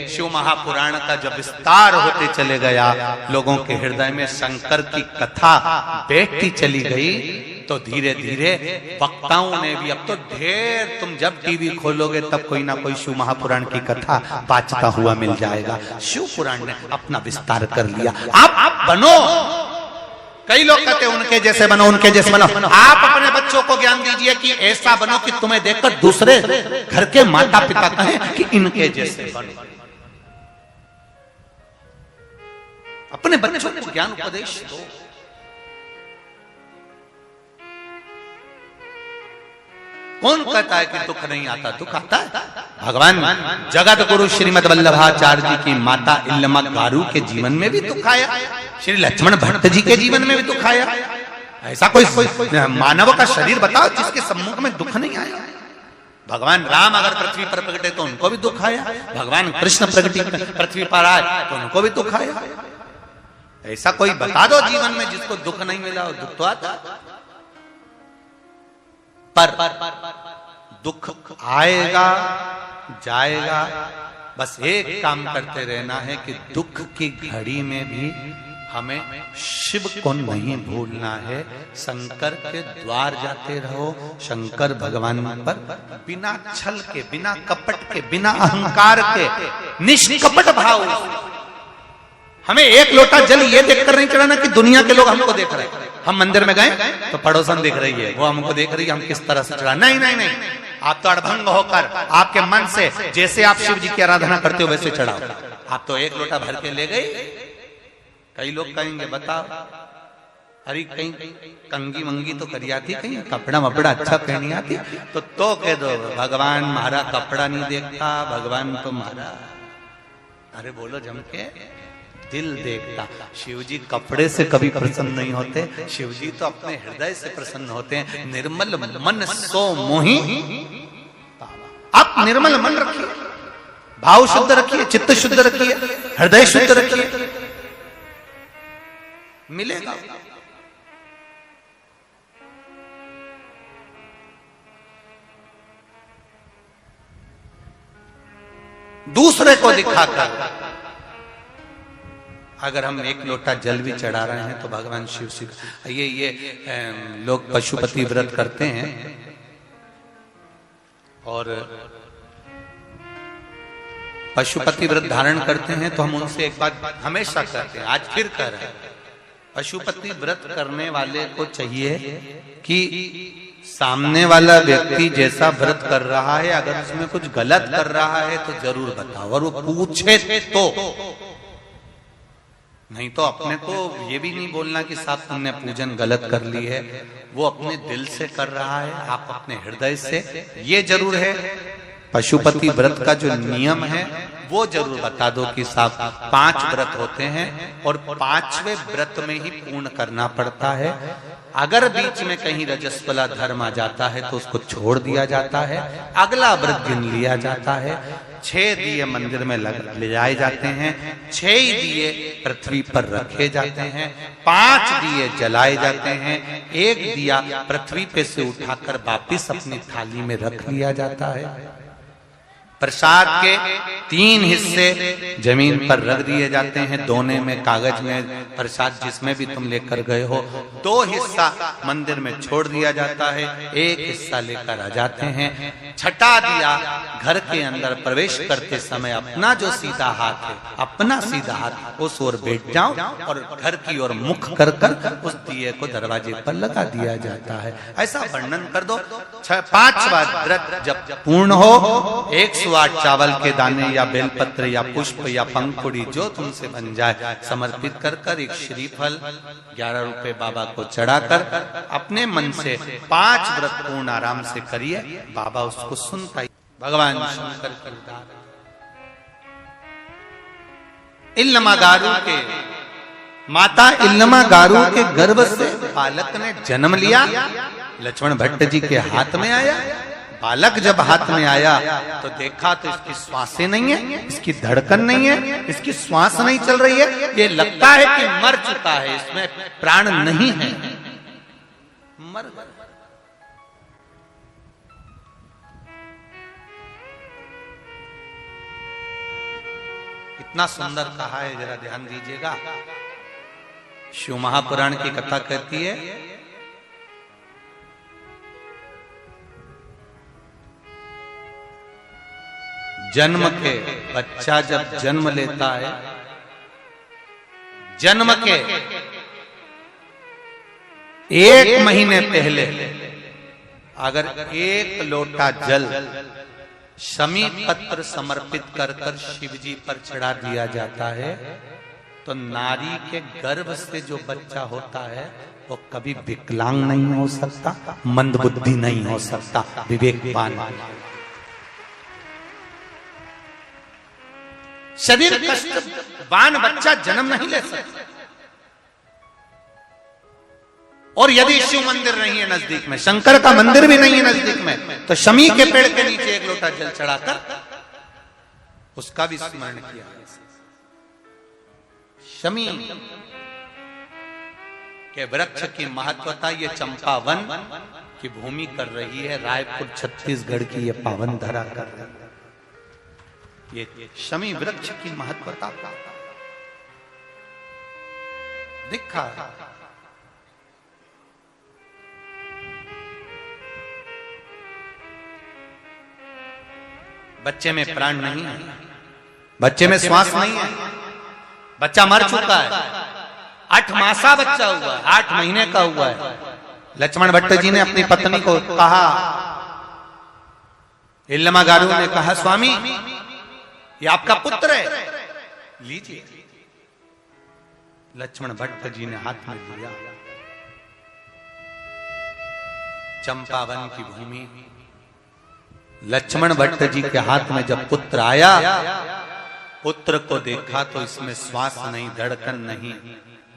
शिव महापुराण का जब विस्तार होते चले गया, लोगों के हृदय में शंकर की कथा बैठती चली गई, तो धीरे धीरे वक्ताओं ने भी, अब तो ढेर, तुम जब टीवी खोलोगे तब कोई ना कोई शिव महापुराण की कथा बाचता हुआ मिल जाएगा। शिव पुराण ने अपना विस्तार कर लिया। आप बनो, कई लोग कहते हैं उनके जैसे बनो, उनके जैसे बनो। आप अपने बच्चों को ज्ञान दीजिए कि ऐसा बनो कि तुम्हें देखकर दूसरे घर के माता पिता कहें कि इनके जैसे बनो। अपने बच्चों को ज्ञान उपदेश दो। कौन कहता है कि दुख नहीं आता? दुख आता है। भगवान जगत गुरु श्रीमद वल्लभाचार्य जी की माता इल्लमा गारू के जीवन में भी दुख आया, श्री लक्ष्मण भट्ट जी के जीवन में भी दुख आया। ऐसा कोई मानव का शरीर बताओ जिसके सम्मुख में दुख नहीं आया? भगवान राम अगर पृथ्वी पर प्रकटे तो उनको भी दुख आया, भगवान कृष्ण पृथ्वी पर आए तो उनको भी दुख आया। ऐसा कोई बता दो जीवन में जिसको दुख नहीं मिला हो? दुख तो आता, पर दुख आएगा जाएगा, बस एक काम करते रहना है कि दुख की घड़ी में भी हमें शिव को नहीं भूलना है। शंकर के द्वार जाते रहो, शंकर भगवान पर बिना छल के, बिना कपट के, बिना अहंकार के, निष्कपट भाव। हमें एक लोटा जल ये देखकर नहीं चढ़ाना कि दुनिया के लोग हमको देख रहे हैं। हम मंदिर में गए तो पड़ोसन देख रही है, वो हमको देख रही है, हम किस तरह से चढ़ा। नहीं नहीं नहीं, आप तो अड़भंग होकर आपके मन से जैसे आप शिव जी की आराधना करते हो वैसे चढ़ाओ। आप तो एक लोटा भर के ले गई। कई लोग कहेंगे बताओ, अरे कहीं कंगी मंगी तो करी आती, कहीं कपड़ा वपड़ा अच्छा पहनी आती, तो कह दो भगवान हमारा कपड़ा नहीं देखता, भगवान तो हमारा, अरे बोलो जम के, दिल देखता। शिव जी कपड़े से कभी प्रसन्न नहीं होते, शिव जी तो अपने हृदय से प्रसन्न होते हैं। निर्मल मन सो मोही, आप निर्मल मन रखिए, भाव शुद्ध रखिए, चित्त शुद्ध रखिए, हृदय शुद्ध रखिए, मिलेगा। दूसरे को दिखाकर अगर हम एक लोटा जल भी चढ़ा रहे हैं तो भगवान शिव जी, ये लोग पशुपति व्रत करते हैं और पशुपति व्रत धारण करते हैं, तो हम उनसे एक बात हमेशा कहते हैं, आज फिर कह रहे हैं, पशुपति व्रत करने वाले को चाहिए कि सामने वाला व्यक्ति जैसा व्रत कर रहा है, अगर उसमें कुछ गलत कर रहा है तो जरूर बताओ, और वो पूछे तो, नहीं तो अपने को ये भी नहीं बोलना कि साहब तुमने पूजन गलत कर ली है। वो अपने दिल से कर रहा है, आप अपने हृदय से। ये जरूर है पशुपति व्रत का जो नियम है वो जरूर बता दो कि साहब 5 व्रत होते हैं और 5वें व्रत में ही पूर्ण करना पड़ता है। अगर बीच में कहीं रजस्वला धर्म आ जाता है तो उसको छोड़ दिया जाता है, अगला व्रत गिन लिया जाता है। 6 दिए मंदिर में ले जाए जाते हैं, 6 दिए पृथ्वी पर रखे जाते हैं, 5 दिए जलाए जाते हैं, 1 दिया पृथ्वी पे से उठाकर वापिस अपनी थाली में रख लिया जाता है। प्रसाद के 3 हिस्से जमीन पर रख दिए जाते हैं, दोने में कागज में प्रसाद जिसमें भी तुम लेकर गए हो, 2 हिस्सा मंदिर में छोड़ दिया जाता है, 1 हिस्सा लेकर आ जाते हैं। छठा दिया घर के अंदर प्रवेश करते समय अपना जो सीधा हाथ है, अपना सीधा हाथ उस ओर बैठ जाओ और घर की ओर मुख कर कर उस दिए को दरवाजे पर लगा दिया जाता है। ऐसा वर्णन कर दो। 5वां व्रत जब पूर्ण हो, 108 चावल के दाने या बेलपत्र या पुष्प या पंखुड़ी जो तुमसे बन जाए समर्पित कर कर एक श्रीफल 11 रुपए बाबा को चढ़ाकर अपने मन से 5 व्रत पूर्ण आराम से करिए, बाबा उसको सुनता ही। भगवान शंकर की उदाहरण इल्लमा गारू के माता इल्लमा गारू के गर्भ से बालक ने जन्म लिया, लक्ष्मण भट्ट जी के हाथ में आया। बालक जब हाथ में आया तो देखा तो इसकी श्वासें नहीं है, इसकी धड़कन नहीं है, इसकी श्वास नहीं चल रही है, ये लगता है कि मर चुका है, इसमें प्राण नहीं है, मर गया। इतना सुंदर कहा है, जरा ध्यान दीजिएगा। शिव महापुराण की कथा कहती है जन्म के बच्चा जब जन्म लेता है, जन्म के 1 महीने पहले अगर 1 लोटा जल शमी पत्र समर्पित कर कर शिव जी पर चढ़ा दिया जाता है तो नारी के गर्भ से जो बच्चा होता है वो कभी विकलांग नहीं हो सकता, मंदबुद्धि नहीं हो सकता, विवेकवान। शरीर कष्टवान बच्चा जन्म नहीं ले सकता। और यदि शिव मंदिर नहीं है नजदीक में, शंकर का मंदिर भी नहीं है नजदीक में, तो शमी के पेड़ के नीचे एक लोटा जल चढ़ाकर उसका भी स्मरण किया। शमी के वृक्ष की महत्वता ये चंपावन की भूमि कर रही है, रायपुर छत्तीसगढ़ की ये पावन धरा कर रही है। ये शमी वृक्ष की महत्वता दिखा। बच्चे में प्राण नहीं है, बच्चे में श्वास नहीं है, बच्चा मर चुका है, 8 मासा बच्चा हुआ है, 8 महीने का हुआ है। लक्ष्मण भट्ट जी ने अपनी पत्नी को कहा, इल्लमागारू ने कहा, स्वामी ये आपका पुत्र है, लीजिए। लक्ष्मण भट्ट जी ने हाथ में लिया। चंपावन की भूमि, लक्ष्मण भट्ट जी के हाथ में जब पुत्र आया, पुत्र को देखा तो इसमें श्वास नहीं, धड़कन नहीं,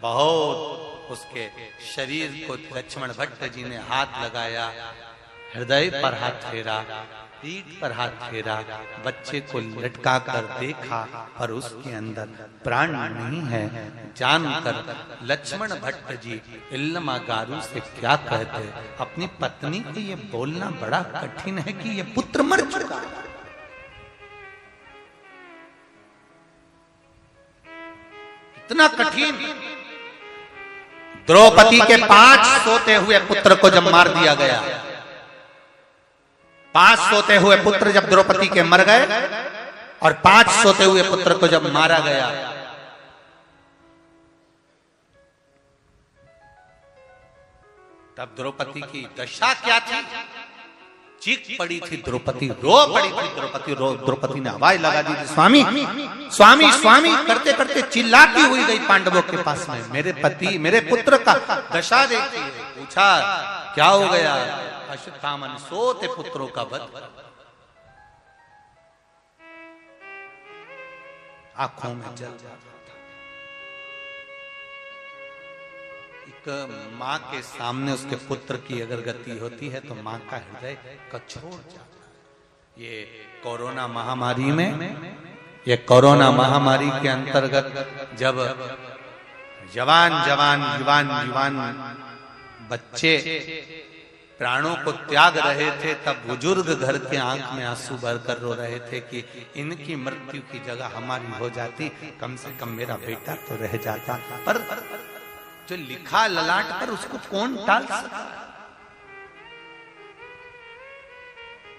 बहुत उसके शरीर को लक्ष्मण भट्ट जी ने हाथ लगाया, हृदय पर हाथ फेरा, पीठ पर हाथ फेरा, बच्चे को लटका कर देखा पर उसके अंदर प्राण नहीं है। जानकर लक्ष्मण भट्ट जी इल्लमागारू से क्या कहते, अपनी पत्नी को ये बोलना बड़ा कठिन है कि ये पुत्र मर चुका है। इतना कठिन। द्रौपदी के 5 सोते हुए पुत्र को जब मार दिया गया, 5 सोते हुए पुत्र जब द्रौपदी के मर गए और 5 सोते हुए पुत्र को जब मारा गया, तब द्रौपदी की दशा क्या थी? चीख पड़ी थी द्रौपदी, रो पड़ी थी द्रौपदी, द्रौपदी ने आवाज लगा दी थी, स्वामी स्वामी स्वामी करते करते चिल्लाती हुई गई पांडवों के पास में, मेरे पति मेरे पुत्र का दशा देखी। पूछा क्या हो गया? अश्वत्थामा सोते पुत्रों का वध। आंखों में जल जाता था। एक मां के सामने उसके पुत्र की अगर गति होती है तो मां का हृदय कचोट जाता है। ये कोरोना महामारी में, ये कोरोना महामारी के अंतर्गत जब जवान जवान युवान युवान बच्चे प्राणों को त्याग रहे थे, तब बुजुर्ग घर के आंख में आंसू भरकर रो रहे थे कि इनकी मृत्यु की जगह हमारी हो जाती, कम से कम मेरा बेटा तो रह जाता। पर जो लिखा ललाट पर उसको कौन टाल सकता?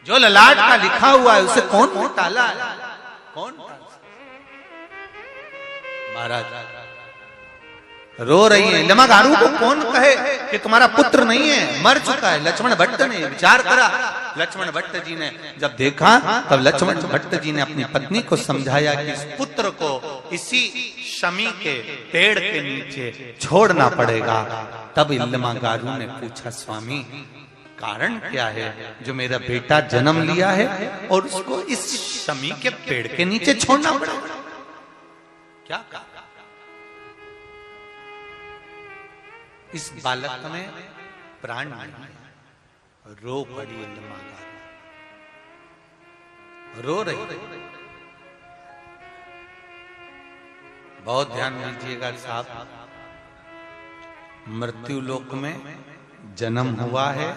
जो ललाट का लिखा हुआ है उसे कौन टाला है? कौन टाल सकता? महाराज रो रही है, इल्लमागारू को कौन कहे कि तुम्हारा पुत्र नहीं है, मर चुका है। लक्ष्मण भट्ट ने विचार करा। लक्ष्मण भट्ट जी ने जब देखा तब लक्ष्मण भट्ट जी ने अपनी पत्नी को समझाया कि इस पुत्र को इसी शमी के पेड़ के नीचे छोड़ना पड़ेगा। तब इल्लमागारू ने पूछा, स्वामी कारण क्या है जो मेरा बेटा जन्म लिया है और उसको इस शमी के पेड़ के नीचे छोड़ना पड़ेगा? क्या कहा? इस बालक में प्राण नहीं। रो पड़ी इल्लमागारू, रो रही। बहुत ध्यान दीजिएगा साहब, मृत्यु लोक में जन्म हुआ है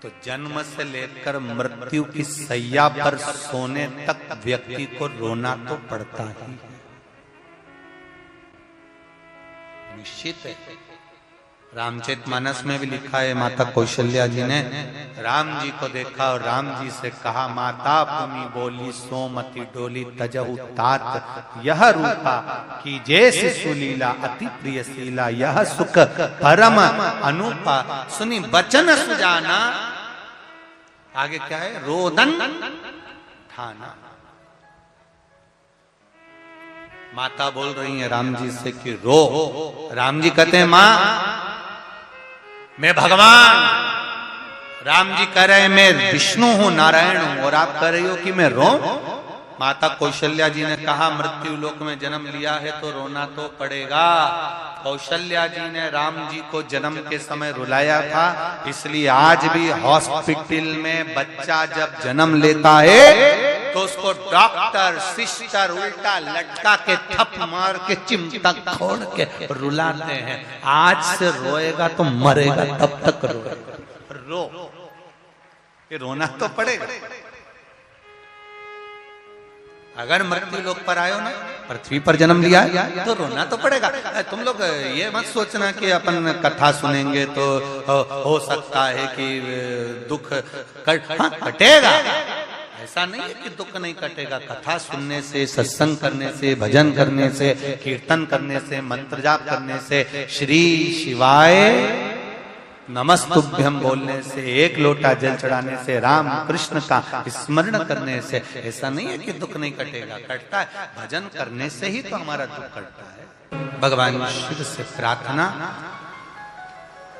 तो जन्म से लेकर मृत्यु की सैया पर सोने तक व्यक्ति को रोना तो पड़ता ही है, निश्चित है। रामचरितमानस में भी लिखा है, माता कौशल्या जी ने राम जी को देखा और राम जी से कहा, माता भूमि बोली सोमति डोली तजहु तात, यह रूपा की जैसे सुलीला अति प्रिय शीला, यह सुख परम अनुपा, सुनी बचन सुजाना। आगे क्या है? रोदन ठाना। माता बोल रही है राम जी से कि रो। राम जी कहते हैं मां मैं भगवान। राम जी कह रहे हैं मैं विष्णु हूं, नारायण हूं, और आप कह रही हो कि मैं रो। माता कौशल्या जी ने कहा मृत्यु लोक में जन्म लिया है तो रोना तो पड़ेगा। कौशल्या जी ने राम जी को जन्म के समय रुलाया था, इसलिए आज भी हॉस्पिटल में बच्चा जब जन्म लेता है तो उसको डॉक्टर सिस्टर उल्टा लटका के थप मार के चिमटा खोड़ के रुलाते हैं। आज से रोएगा तो मरेगा, तब तक रो कि रोना तो पड़ेगा। अगर मृत्यु लोक पर आयो ना, पृथ्वी पर जन्म लिया तो रोना तो पड़ेगा। तुम लोग ये मत सोचना कि अपन कथा सुनेंगे तो हो सकता है कि दुख कटेगा। ऐसा नहीं है कि दुख नहीं कटेगा। कथा सुनने से, सत्संग करने से, भजन करने से, कीर्तन करने से, मंत्र जाप करने से, श्री शिवाय नमस्तुभ्यम बोलने से, एक लोटा जल चढ़ाने से, राम कृष्ण का स्मरण करने से ऐसा नहीं है कि दुख नहीं कटेगा। कटता है। भजन करने से ही तो हमारा दुख कटता है। भगवान शिव से प्रार्थना।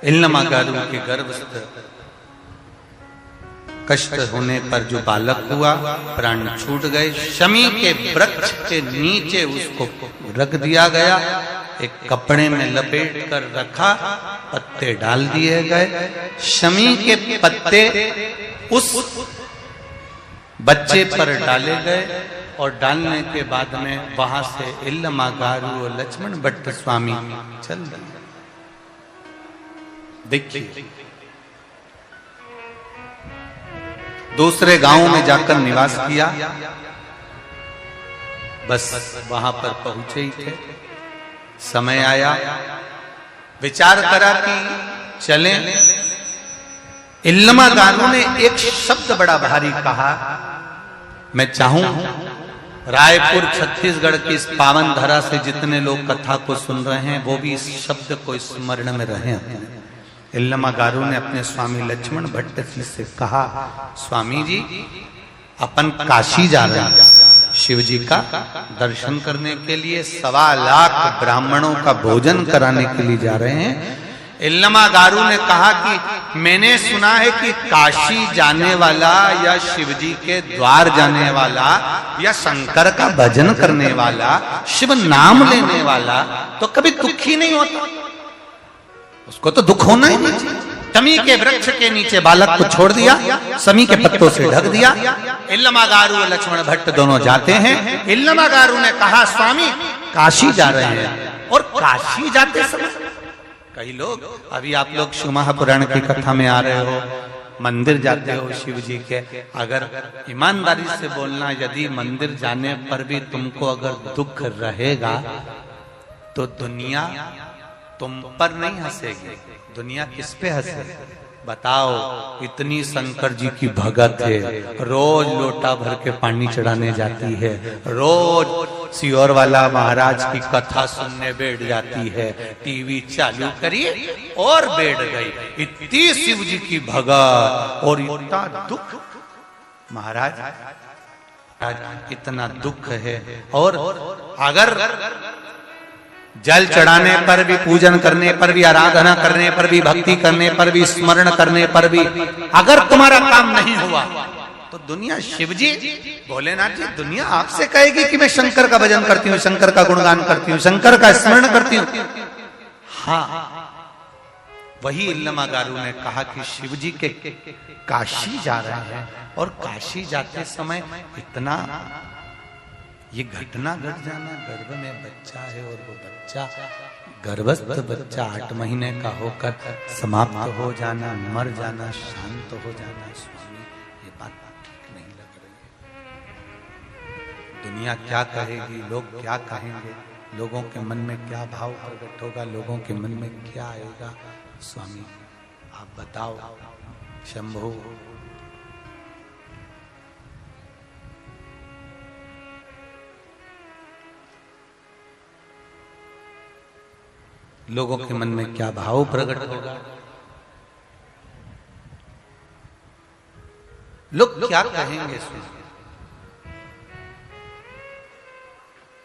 इल्लमागारू के गर्भस्थ कष्ट होने पर जो बालक हुआ, प्राण छूट गए। शमी के वृक्ष के नीचे उसको रख दिया गया, एक कपड़े में लपेट कर रखा, पत्ते डाल दिए गए। शमी के पत्ते उस बच्चे पर डाले गए और डालने के बाद में वहां से इल्लमागारू और लक्ष्मण भट्ट स्वामी चल दिए। देखिए दूसरे गांव में जाकर निवास किया। बस वहां पर पहुंचे ही थे, समय आया, विचार करा कि चलें। इल्लमागारू ने एक शब्द बड़ा भारी कहा। मैं चाहूं रायपुर छत्तीसगढ़ की इस पावन धरा से जितने लोग कथा को सुन रहे हैं वो भी इस शब्द को स्मरण में रहे। इल्लमागारू ने अपने स्वामी लक्ष्मण भट्ट जी से कहा, स्वामी जी अपन काशी जा रहे हैं शिव जी का दर्शन करने के लिए, 1.25 लाख ब्राह्मणों का भोजन कराने के लिए जा रहे हैं। इल्लमागारू ने कहा कि मैंने सुना है कि काशी जाने वाला या शिव जी के द्वार जाने वाला या शंकर का भजन करने वाला, शिव नाम लेने वाला तो कभी दुखी नहीं होता। उसको तो दुख होना ही नहीं। शमी के वृक्ष के नीचे बालक को छोड़ दिया, शमी के पत्तों से ढक दिया। इल्लमागारू और लक्ष्मण भट्ट दोनों जाते हैं। इल्लमागारू ने कहा स्वामी काशी जा रहे हैं। और काशी जाते समय कई लोग, अभी आप लोग शिव महापुराण की कथा में आ रहे हो, मंदिर जाते हो शिव जी के, अगर ईमानदारी से बोलना, यदि मंदिर जाने पर भी तुमको अगर दुख रहेगा तो दुनिया तुम पर नहीं हंसेगी, दुनिया किस पे हंसे बताओ। इतनी शंकर जी की भगत है, रोज लोटा भर के पानी चढ़ाने जाती है, रोज सियोर वाला महाराज की कथा सुनने बैठ जाती है, टीवी चालू करिए और बैठ गई। इतनी शिव जी की भगत और इतना दुख, महाराज इतना दुख है। और अगर जल चढ़ाने पर भी, पूजन करने पर भी, आराधना करने पर भी, भक्ति करने पर भी, स्मरण करने पर भी अगर तुम्हारा काम नहीं हुआ तो दुनिया, शिव जी भोलेनाथ जी, दुनिया आपसे कहेगी कि मैं शंकर का भजन करती हूँ, शंकर का गुणगान करती हूँ, शंकर का स्मरण करती हूँ। हाँ, वही इल्लमागारू ने कहा कि शिव जी के काशी जा रहे हैं और काशी जाते समय इतना ये घटना घट जाना, गर्भ में बच्चा है और वो बच्चा, गर्भस्थ बच्चा 8 महीने का होकर समाप्त हो जाना, मर जाना, शांत हो जाना, स्वामी ये बात ठीक नहीं लग रही है। दुनिया क्या कहेगी, लोग क्या कहेंगे, लोगों के मन में क्या भाव प्रकट होगा, लोगों के मन में क्या आएगा। स्वामी आप बताओ। शंभु लोगों के मन में क्या भाव प्रकट होगा, लोग क्या कहेंगे।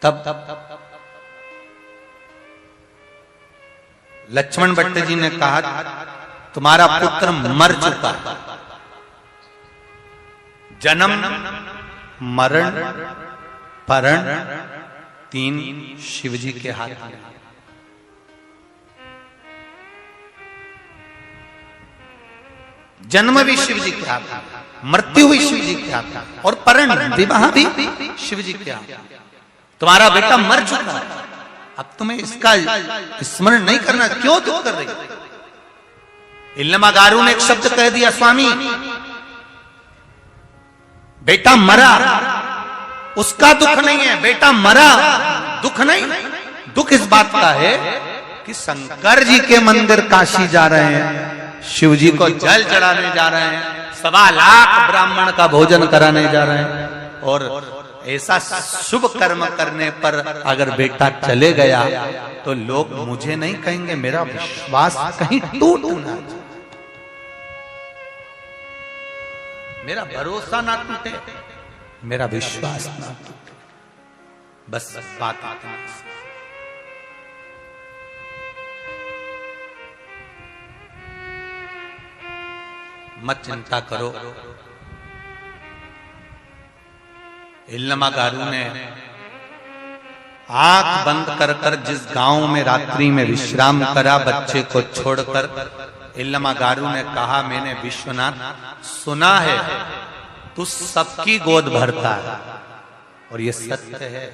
तब लक्ष्मण भट्ट जी ने कहा तुम्हारा पुत्र मर चुका है, जन्म मरण परण तीन शिव जी के हाथ में। जन्म भी शिव जी के हाथ में, मृत्यु भी शिव जी के हाथ में, और परण विवाह भी शिव जी के हाथ में। तुम्हारा बेटा मर चुका है, अब तुम्हें इसका स्मरण नहीं करना, क्यों दुख कर रही? इल्लमागारू ने एक शब्द कह दिया, स्वामी बेटा मरा, उसका दुख नहीं है, बेटा मरा दुख नहीं। दुख इस बात का है कि शंकर जी के मंदिर काशी जा रहे हैं, शिव जी को जल चढ़ाने जा रहे हैं, 1.25 लाख ब्राह्मण का भोजन कराने जा रहे हैं, और ऐसा शुभ कर्म करने पर अगर बेटा चले गया तो लोग मुझे नहीं कहेंगे, मेरा विश्वास कहीं टूट ना जाए, मेरा भरोसा ना टूटे, मेरा विश्वास ना टूटे। बस बात इतना। मत चिंता करो। इल्लमागारू ने आंख बंद कर कर जिस गांव में रात्रि में विश्राम करा, बच्चे को छोड़कर, इल्लमागारू ने कहा मैंने विश्वनाथ सुना है तू सबकी गोद भरता है, और ये सत्य है।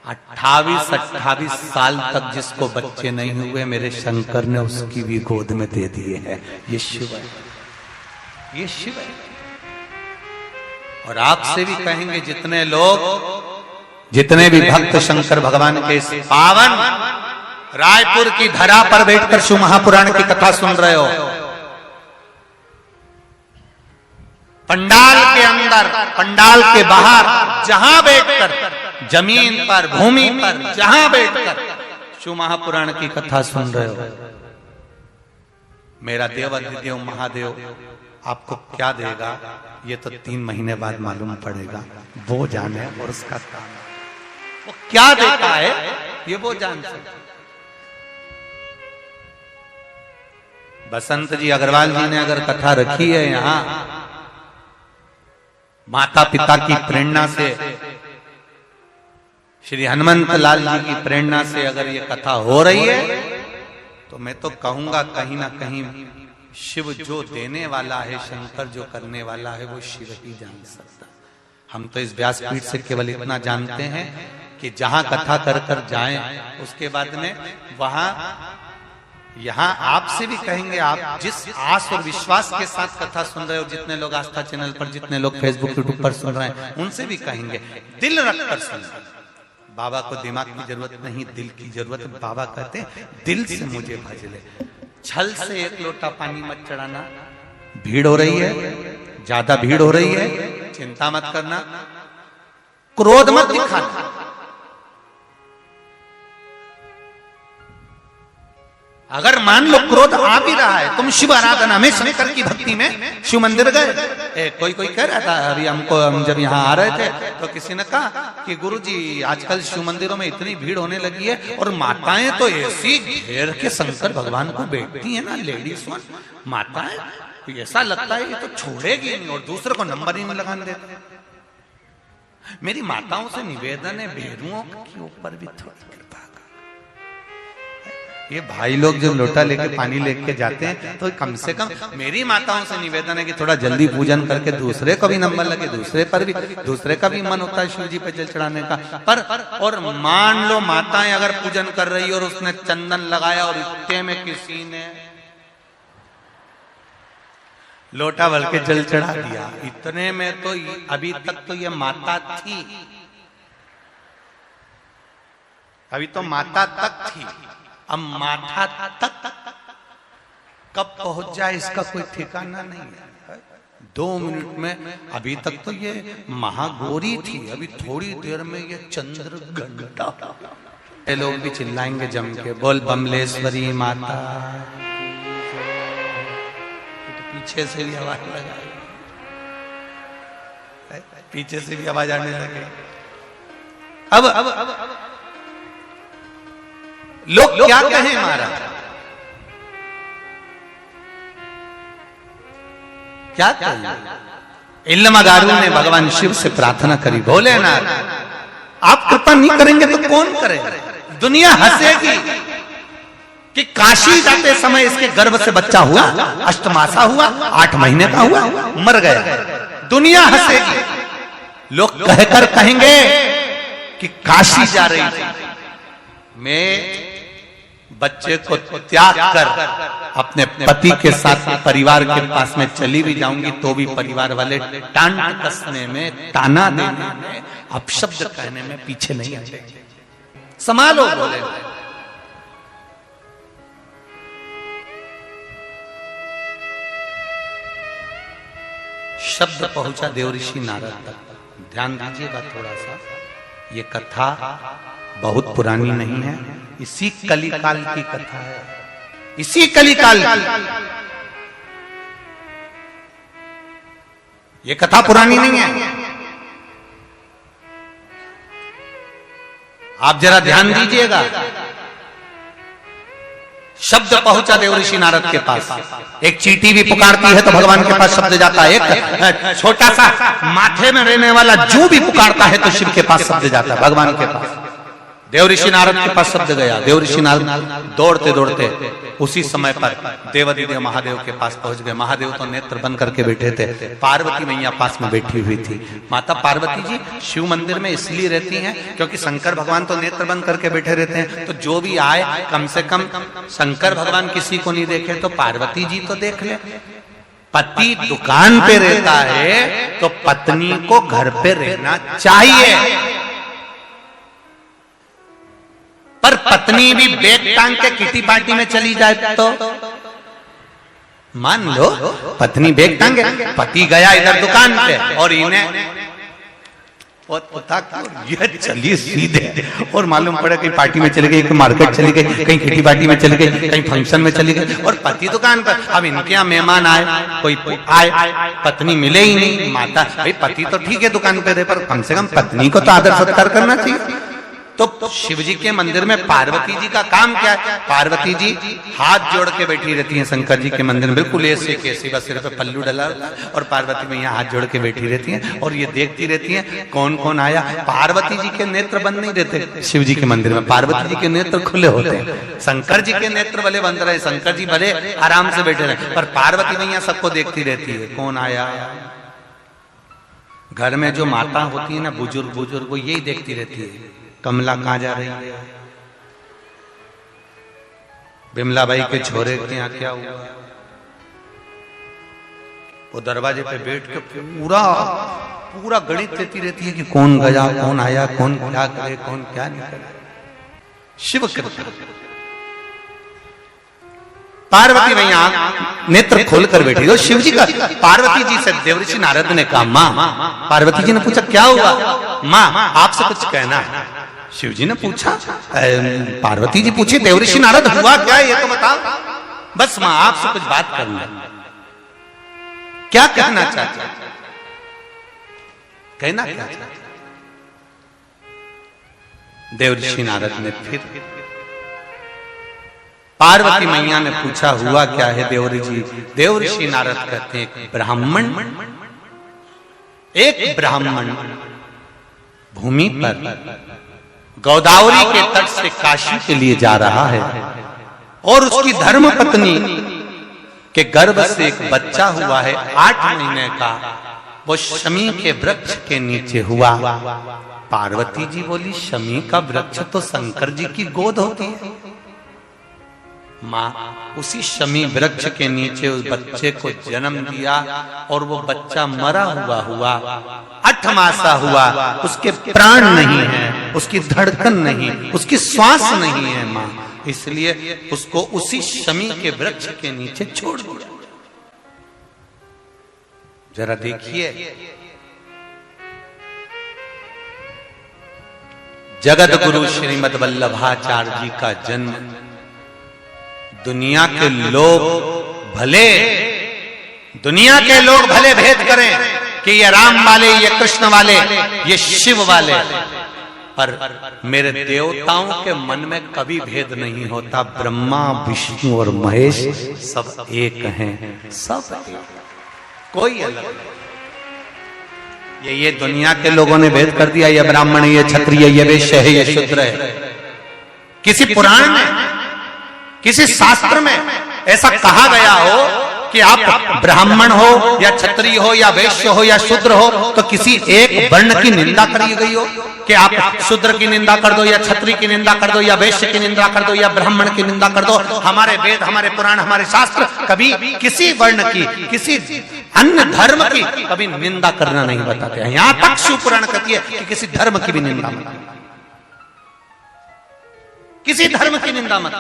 28 साल तक जिसको बच्चे नहीं हुए मेरे शंकर ने उसकी भी गोद में दे दिए हैं। ये शिव है, ये शिव है। और आपसे भी कहेंगे जितने लोग, जितने भी भक्त शंकर भगवान के इस पावन रायपुर की धरा पर बैठकर शिव महापुराण की कथा सुन रहे हो, पंडाल के अंदर, पंडाल के बाहर, जहां बैठकर, जमीन पर, भूमि पर, जहां बैठकर शिव महापुराण की कथा सुन रहे हो, मेरा देवाधिदेव महादेव आपको क्या देगा ये तो 3 महीने बाद मालूम पड़ेगा, वो जाने और उसका काम, वो क्या देता है ये वो जान सकते। बसंत जी अग्रवाल जी ने अगर कथा रखी है यहां, माता पिता की प्रेरणा से, श्री हनुमंत लाल जी की प्रेरणा से अगर ये कथा हो रही है, तो मैं तो कहूंगा कहीं ना कहीं शिव जो देने वाला है, शंकर जो करने वाला है, वो शिव ही जान सकता। हम तो इस व्यासपीठ से केवल इतना जानते हैं कि जहां कथा कर कर जाएं, उसके बाद में वहां, यहां आपसे भी कहेंगे, आप जिस आस और विश्वास के साथ कथा सुन रहे हो, जितने लोग आस्था चैनल पर, जितने लोग फेसबुक यूट्यूब पर सुन रहे हैं, उनसे भी कहेंगे दिल रखकर सुन। बाबा को दिमाग की जरूरत नहीं, दिल की जरूरत है। बाबा कहते हैं दिल से मुझे भज ले। छल से 1 लोटा पानी मत चढ़ाना। भीड़ हो रही है, ज्यादा भीड़ हो रही है, चिंता मत करना, क्रोध मत दिखाना। अगर मान लो क्रोध आ भी रहा है, तुम शिव आराधना में, शंकर की भक्ति में शिव मंदिर गए, कोई कह रहा था अभी हमको, हम जब यहाँ आ रहे थे तो किसी ने कहा कि गुरुजी आजकल शिव मंदिरों में इतनी भीड़ होने लगी है, और माताएं तो ऐसी घेर के शंकर भगवान को बैठती है ना, लेडीज माताएं, तो ऐसा लगता है ये तो छोड़ेगी नहीं, और दूसरे को नंबर ही नहीं लगाने देते। मेरी माताओं से निवेदन है, भेड़ुओं के ऊपर भी थोड़ी कृपा। ये भाई लोग जब लोटा लेके पानी लेके जाते हैं तो कम से कम मेरी माताओं से निवेदन है कि थोड़ा जल्दी पूजन करके दूसरे को भी नंबर लगे, दूसरे का भी मन होता है शिव जी पे जल चढ़ाने का। पर और मान लो माताएं अगर पूजन कर रही और उसने चंदन लगाया और इतने में किसी ने लोटा भर के जल चढ़ा दिया, इतने में तो अभी तक तो ये माता थी, अभी तो माता तक थी, अब माथा तक कब पहुंच जाए इसका कोई ठिकाना नहीं है। 2 मिनट में, अभी तक तो ये महागौरी थी, अभी थोड़ी देर में ये चंद्र घंटा। ये लोग भी चिल्लाएंगे जम के, बोल बमलेश्वरी माता। तो पीछे से भी आवाज लगाई, पीछे से भी आवाज आने लगे। अब लोग क्या कहें महाराज, क्या कहें। इल्लमगारू ने भगवान शिव से प्रार्थना करी, भोलेनाथ आप कृपा नहीं करेंगे तो कौन करेगा। दुनिया हंसेगी कि काशी जाते समय इसके गर्भ से बच्चा हुआ, अष्टमासा हुआ, 8 महीने का हुआ, मर गया। दुनिया हंसेगी, लोग कहकर कहेंगे कि काशी जा रही थी, मैं बच्चे को त्याग कर अपने पति के साथ परिवार के पास में चली भी जाऊंगी तो भी परिवार वाले टांट कसने में, ताना देने में, अपशब्द कहने में पीछे नहीं हटेंगे। संभालो बोले। शब्द पहुंचा देवऋषि नारद तक। ध्यान दीजिएगा थोड़ा सा, ये कथा बहुत पुरानी नहीं है, इसी कलिकाल की कथा है, इसी कलिकाल की। ये कथा पुरानी नहीं है। आप जरा ध्यान दीजिएगा। शब्द पहुंचा देवऋषि नारद के पास। एक चींटी भी पुकारती है तो भगवान के पास शब्द जाता है। एक छोटा सा माथे में रहने वाला जू भी पुकारता है तो शिव के पास शब्द जाता है, भगवान के पास। देवऋषि नारद के पास शब्द गया। देवऋषि नारद दौड़ते दौड़ते उसी समय पर देवाधिदेव महादेव के पास पहुंच गए। महादेव तो नेत्र बंद करके बैठे थे, पार्वती मैया पास में बैठी हुई थी। माता पार्वती जी शिव मंदिर में इसलिए रहती हैं क्योंकि शंकर भगवान तो नेत्र बंद करके बैठे रहते हैं, तो जो भी आए कम से कम शंकर भगवान किसी को नहीं देखे तो पार्वती जी तो देख ले। पति दुकान पे रहता है तो पत्नी को घर पे रहना चाहिए, पर पत्नी भी बैग टांग के किटी पार्टी में चली जाए तो मान लो पत्नी बैग टांगे, पति गया इधर दुकान पे और इन्हें ये चली सीधे और मालूम पड़ा कहीं पार्टी में चली गई, कहीं मार्केट चली गई, कहीं किटी पार्टी में चली गई, कहीं फंक्शन में चली गई और पति दुकान पर। अब इनके यहाँ मेहमान आए, कोई आए, पत्नी मिले ही नहीं। माता भाई पति तो ठीक है दुकान पे रहे, पर कम से कम पत्नी को तो आदर सत्कार करना चाहिए। तो शिव जी के मंदिर में पार्वती जी का काम क्या है? पार्वती जी हाथ जोड़ के बैठी रहती हैं शंकर जी के मंदिर में, बिल्कुल ऐसे कैसे, बस सिर पे पल्लू डला और पार्वती मैया हाथ जोड़ के बैठी रहती हैं और ये देखती रहती हैं कौन कौन आया। पार्वती जी के नेत्र बंद नहीं रहते शिव जी के मंदिर में, पार्वती जी के नेत्र खुले होते हैं। शंकर जी के नेत्र भले बंद रहे, शंकर जी भले आराम से बैठे रहे, पर पार्वती मैया सबको देखती रहती है कौन आया। घर में जो माता होती है ना, बुजुर्ग वो यही देखती रहती है कमला कहां जा रही है, बिमला बाई के छोरे के यहाँ क्या हुआ। वो दरवाजे पे बैठ के पूरा गणित देती रहती है कि कौन गया, कौन आया, कौन क्या करे, कौन क्या नहीं करे। शिव कृपा। पार्वती मैया नेत्र खोलकर बैठी हो शिव जी का। पार्वती जी से देवऋषि नारद ने कहा, माँ, पार्वती जी ने पूछा क्या हुआ? माँ आपसे कुछ कहना है। शिव जी ने पूछा, पार्वती जी पूछी देवऋषि नारद हुआ क्या ये तो बताओ। बस माँ आपसे कुछ बात करना, क्या कहना चाहते, कहना क्या चाहते। देवऋषि नारद ने फिर पार्वती मैया ने पूछा हुआ क्या है देवऋषि नारद कहते हैं एक ब्राह्मण भूमि पर गोदावरी के तट से काशी के लिए जा रहा है और उसकी धर्म पत्नी के गर्भ से एक बच्चा हुआ है 8 महीने का, वो शमी के वृक्ष के नीचे हुआ। पार्वती जी बोली शमी का वृक्ष तो शंकर जी की गोद होती है। माँ उसी शमी वृक्ष के नीचे उस बच्चे को जन्म दिया और वो बच्चा मरा हुआ 8 मासा हुआ, उसके प्राण नहीं है, उसकी धड़कन नहीं, उसकी श्वास नहीं है माँ, इसलिए उसको उसी शमी के वृक्ष के नीचे छोड़ दिया। जरा देखिए जगत गुरु श्रीमद वल्लभाचार्य जी का जन्म। दुनिया के लोग भले भेद करें कि ये राम वाले, ये कृष्ण वाले, ये शिव वाले, पर मेरे देवताओं के मन में कभी भेद नहीं होता। ब्रह्मा विष्णु और महेश सब एक हैं, सब एक, कोई अलग नहीं। ये दुनिया के लोगों ने भेद कर दिया, ये ब्राह्मण है, ये क्षत्रिय, ये वैश्य है, ये शूद्र है। किसी पुराण में, किसी शास्त्र में ऐसा कहा गया हो कि आप ब्राह्मण हो या क्षत्रिय हो या वैश्य हो या शूद्र हो तो किसी एक वर्ण की निंदा करी गई हो कि आप शूद्र की निंदा कर दो या क्षत्रिय की निंदा कर दो या वैश्य की निंदा कर दो या ब्राह्मण की निंदा कर दो? हमारे वेद, हमारे पुराण, हमारे शास्त्र कभी किसी वर्ण की, किसी अन्य धर्म की कभी निंदा करना नहीं बताते हैं। यहां तक शिव पुराण कहती है कि किसी धर्म की भी निंदा मत, किसी धर्म की निंदा मत।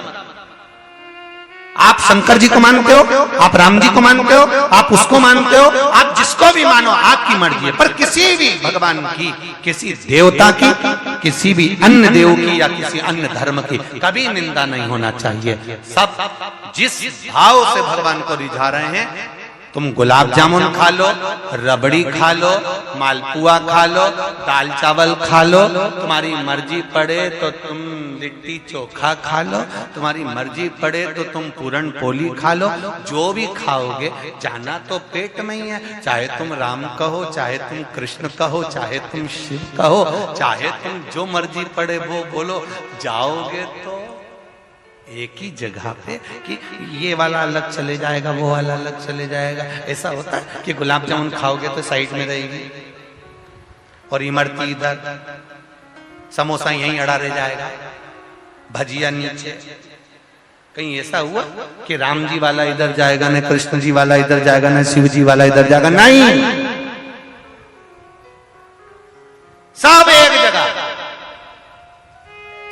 आप शंकर जी को मानते हो, आप राम जी को मानते हो, आप उसको मानते हो, आप जिसको भी मानो, आपकी मर्जी है, पर किसी भी भगवान की, किसी देवता की, किसी भी अन्य देव की या किसी अन्य धर्म की कभी निंदा नहीं होना चाहिए। सब जिस भाव से भगवान को रिझा रहे हैं, तुम गुलाब जामुन खा लो, रबड़ी खा लो, मालपुआ खा लो, दाल चावल खा लो, तुम्हारी मर्जी पड़े तो तुम लिट्टी चोखा खा लो, तुम्हारी मर्जी पड़े तो तुम पूरन पोली खा लो, जो भी खाओगे जाना तो पेट में ही है। चाहे तुम राम कहो, चाहे तुम कृष्ण कहो, चाहे तुम शिव कहो, चाहे तुम जो मर्जी पड़े वो बोलो, जाओगे तो एक ही जगह पे कि ये वाला अलग चले जाएगा, वो वाला अलग चले जाएगा। ऐसा होता है कि गुलाब जामुन खाओगे तो साइड में रहेगी और इमरती इधर, समोसा यहीं अड़ा रह जाएगा, भजिया नीचे। कहीं ऐसा हुआ कि राम जी वाला इधर जाएगा, न कृष्ण जी वाला इधर जाएगा, न शिव जी वाला इधर जाएगा? नहीं, सब एक जगह,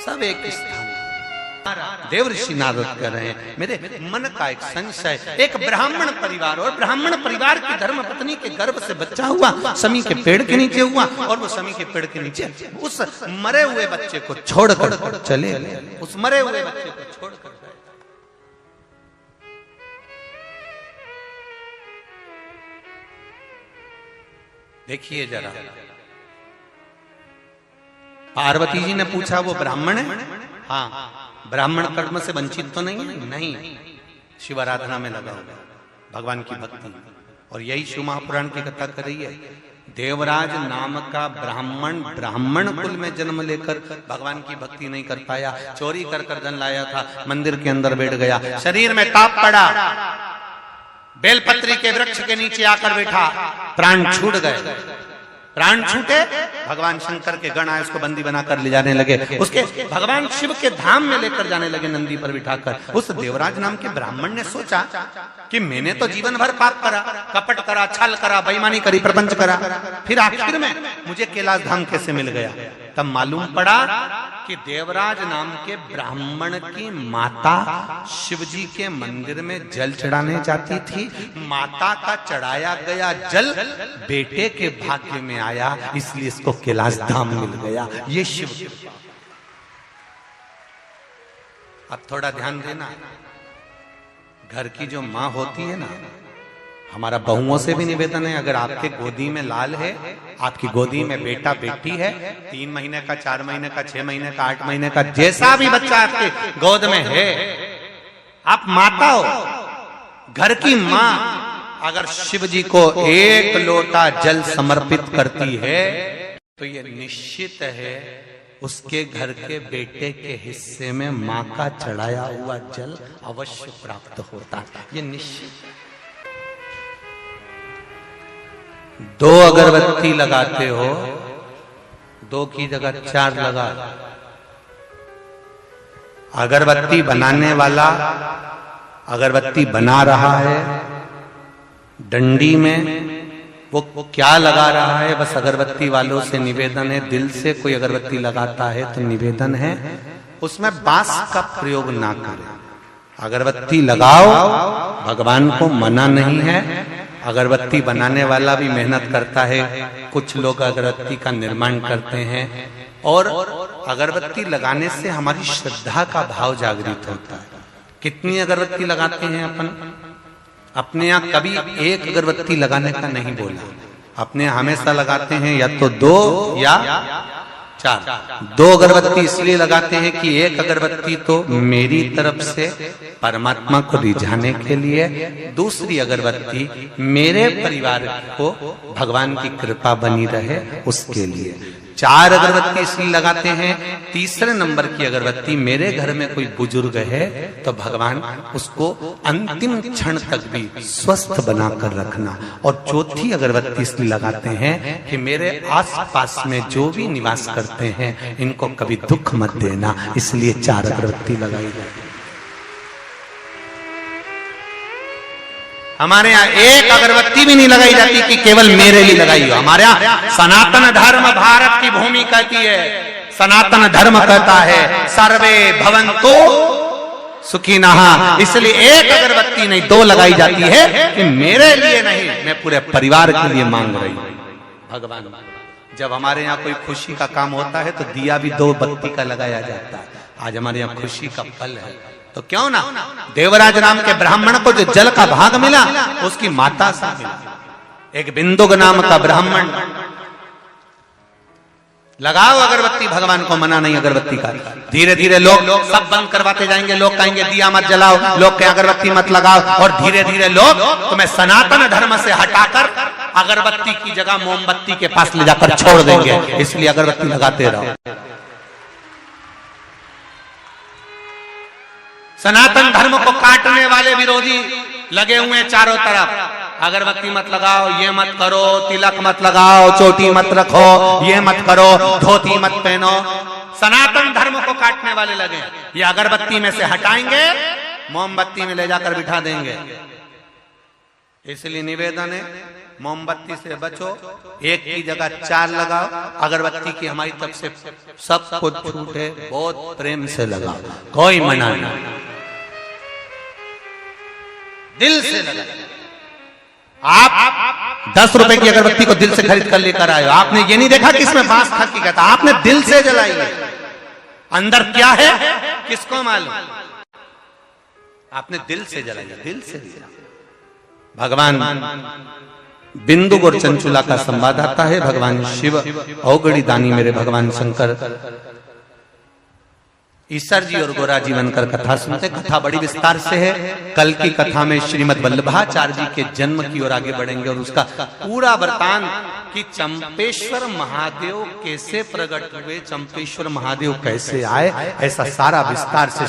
सब एक स्थान। देव ऋषि नारद कह रहे हैं, मेरे मन का एक संशय, एक ब्राह्मण परिवार और ब्राह्मण परिवार की धर्म पत्नी के गर्भ से बच्चा हुआ, समी के पेड़ के नीचे हुआ, और वो समी के पेड़ के नीचे उस मरे हुए बच्चे को छोड़कर चले, उस मरे हुए बच्चे को छोड़कर। देखिए जरा, पार्वती जी ने पूछा वो ब्राह्मण है? हाँ। ब्राह्मण कर्म से वंचित तो नहीं है? नहीं, शिव आराधना में लगा हुआ, भगवान की भक्ति। और यही शिव महापुराण की कथा कर रही है। देवराज नाम का ब्राह्मण ब्राह्मण कुल में जन्म लेकर भगवान की भक्ति नहीं कर पाया, चोरी कर कर धन लाया था, मंदिर के अंदर बैठ गया, शरीर में ताप पड़ा, बेलपत्री के वृक्ष के नीचे आकर बैठा, प्राण छूट गए। प्राण छूटे, भगवान शंकर के गण आए, उसको बंदी बनाकर ले जाने लगे, उसके भगवान शिव के धाम में लेकर जाने लगे नंदी पर बिठाकर। उस देवराज नाम के ब्राह्मण ने सोचा कि मैंने तो जीवन भर पाप करा, कपट करा, छल करा, बेईमानी करी, प्रपंच करा, फिर आखिर में मुझे कैलाश धाम कैसे मिल गया? तब मालूम पड़ा कि देवराज नाम के ब्राह्मण की माता शिवजी के मंदिर में जल चढ़ाने जाती थी। माता का चढ़ाया गया जल बेटे के भाग्य में आया, इसलिए इसको कैलाश धाम मिल गया। ये शिव। अब थोड़ा ध्यान देना, घर की जो माँ होती है ना, हमारा बहुओं से भी निवेदन है, अगर आपके गोदी में लाल है, आपकी गोदी में बेटा बेटी है, 3 महीने का, 4 महीने का, 6 महीने का, 8 महीने का, जैसा भी बच्चा आपके गोद में है, आप माता हो, घर की माँ अगर शिव जी को 1 लोटा जल समर्पित करती है तो ये निश्चित है उसके घर के बेटे के हिस्से में माँ का चढ़ाया हुआ जल अवश्य प्राप्त होता है, ये निश्चित। 2 अगरबत्ती लगाते हो, 2 की जगह 4 लगा। अगरबत्ती बनाने वाला अगरबत्ती बना रहा है, डंडी में वो क्या लगा रहा है, बस अगरबत्ती वालों से निवेदन है, दिल से कोई अगरबत्ती लगाता है तो निवेदन है उसमें बांस का प्रयोग ना करें। अगरबत्ती लगाओ, भगवान को मना नहीं है। अगरबत्ती बनाने वाला भी मेहनत करता है, कुछ लोग अगरबत्ती का निर्माण करते हैं, और अगरबत्ती लगाने से हमारी श्रद्धा का भाव जागृत होता है। कितनी अगरबत्ती लगाते हैं अपन? अपने यहाँ कभी 1 अगरबत्ती लगाने का नहीं बोला, अपने हमेशा लगाते हैं या तो 2 या 4। 2 अगरबत्ती इसलिए लगाते हैं कि एक अगरबत्ती तो मेरी तरफ से परमात्मा को रिझाने के लिए, दूसरी अगरबत्ती मेरे परिवार को भगवान की कृपा बनी रहे उसके लिए। 4 अगरबत्ती इसलिए लगाते हैं। तीसरे नंबर की अगरबत्ती मेरे घर में कोई बुजुर्ग है तो भगवान उसको अंतिम क्षण तक भी स्वस्थ बनाकर रखना। और चौथी अगरबत्ती इसलिए लगाते हैं कि मेरे आसपास में जो भी निवास करते हैं इनको कभी दुख मत देना, इसलिए 4 अगरबत्ती लगाई जाती है। हमारे यहाँ एक अगरबत्ती भी नहीं लगाई जाती कि केवल मेरे लिए लगाई हो। हमारे यहाँ सनातन धर्म भारत की भूमि कहती है, सनातन धर्म कहता है सर्वे भवन्तु सुखिनः, इसलिए एक अगरबत्ती नहीं 2 लगाई जाती है कि मेरे लिए नहीं, मैं पूरे परिवार के लिए मांग रही हूं। भगवान जब हमारे यहाँ कोई खुशी का काम होता है तो दिया भी 2 बत्ती का लगाया जाता है। आज हमारे यहाँ खुशी का पल है तो क्यों ना देवराज राम के ब्राह्मण को जो जल का भाग मिला उसकी माता से मिला। एक बिंदुक नाम का ब्राह्मण, लगाओ अगरबत्ती, भगवान को मना नहीं अगरबत्ती का। धीरे धीरे लोग सब बंद करवाते जाएंगे, लोग कहेंगे दिया मत जलाओ, लोग कहें अगरबत्ती मत लगाओ, और धीरे धीरे लोग तुम्हें सनातन धर्म से हटाकर अगरबत्ती की जगह मोमबत्ती के पास ले जाकर छोड़ देंगे। इसलिए अगरबत्ती लगाते रहो। सनातन धर्म को काटने वाले विरोधी लगे हुए चारों तरफ। अगरबत्ती मत लगाओ, ये मत करो, तिलक मत लगाओ, चोटी मत रखो, ये मत करो, धोती मत पहनो। सनातन धर्म को काटने वाले लगे। ये अगरबत्ती में से हटाएंगे, मोमबत्ती में ले जाकर बिठा देंगे। इसलिए निवेदन है मोमबत्ती से बचो, एक की जगह 4 लगाओ। अगरबत्ती की हमारी तरफ से सबको छूट है, बहुत प्रेम से लगाओ, कोई मना नहीं, दिल से लगाओ। आप 10 रुपए की अगरबत्ती को दिल से खरीद कर लेकर आए हो, आपने ये नहीं देखा कि इसमें बांस था कि कहता, आपने दिल से जलाई है। अंदर क्या है किसको मालूम, आपने दिल से जलाई है, दिल से दिया। भगवान बिंदु और चंचुला का संवाद आता है। भगवान शिव औगड़ी दानी मेरे भगवान शंकर ईश्वर जी और गोरा जी बनकर कथा सुनते। कथा बड़ी विस्तार से है। कल की कथा में श्रीमद् वल्लभाचार्य जी के जन्म की ओर आगे बढ़ेंगे और उसका पूरा वृतांत कि चंपेश्वर महादेव कैसे प्रकट हुए, चंपेश्वर महादेव कैसे आए, ऐसा सारा विस्तार से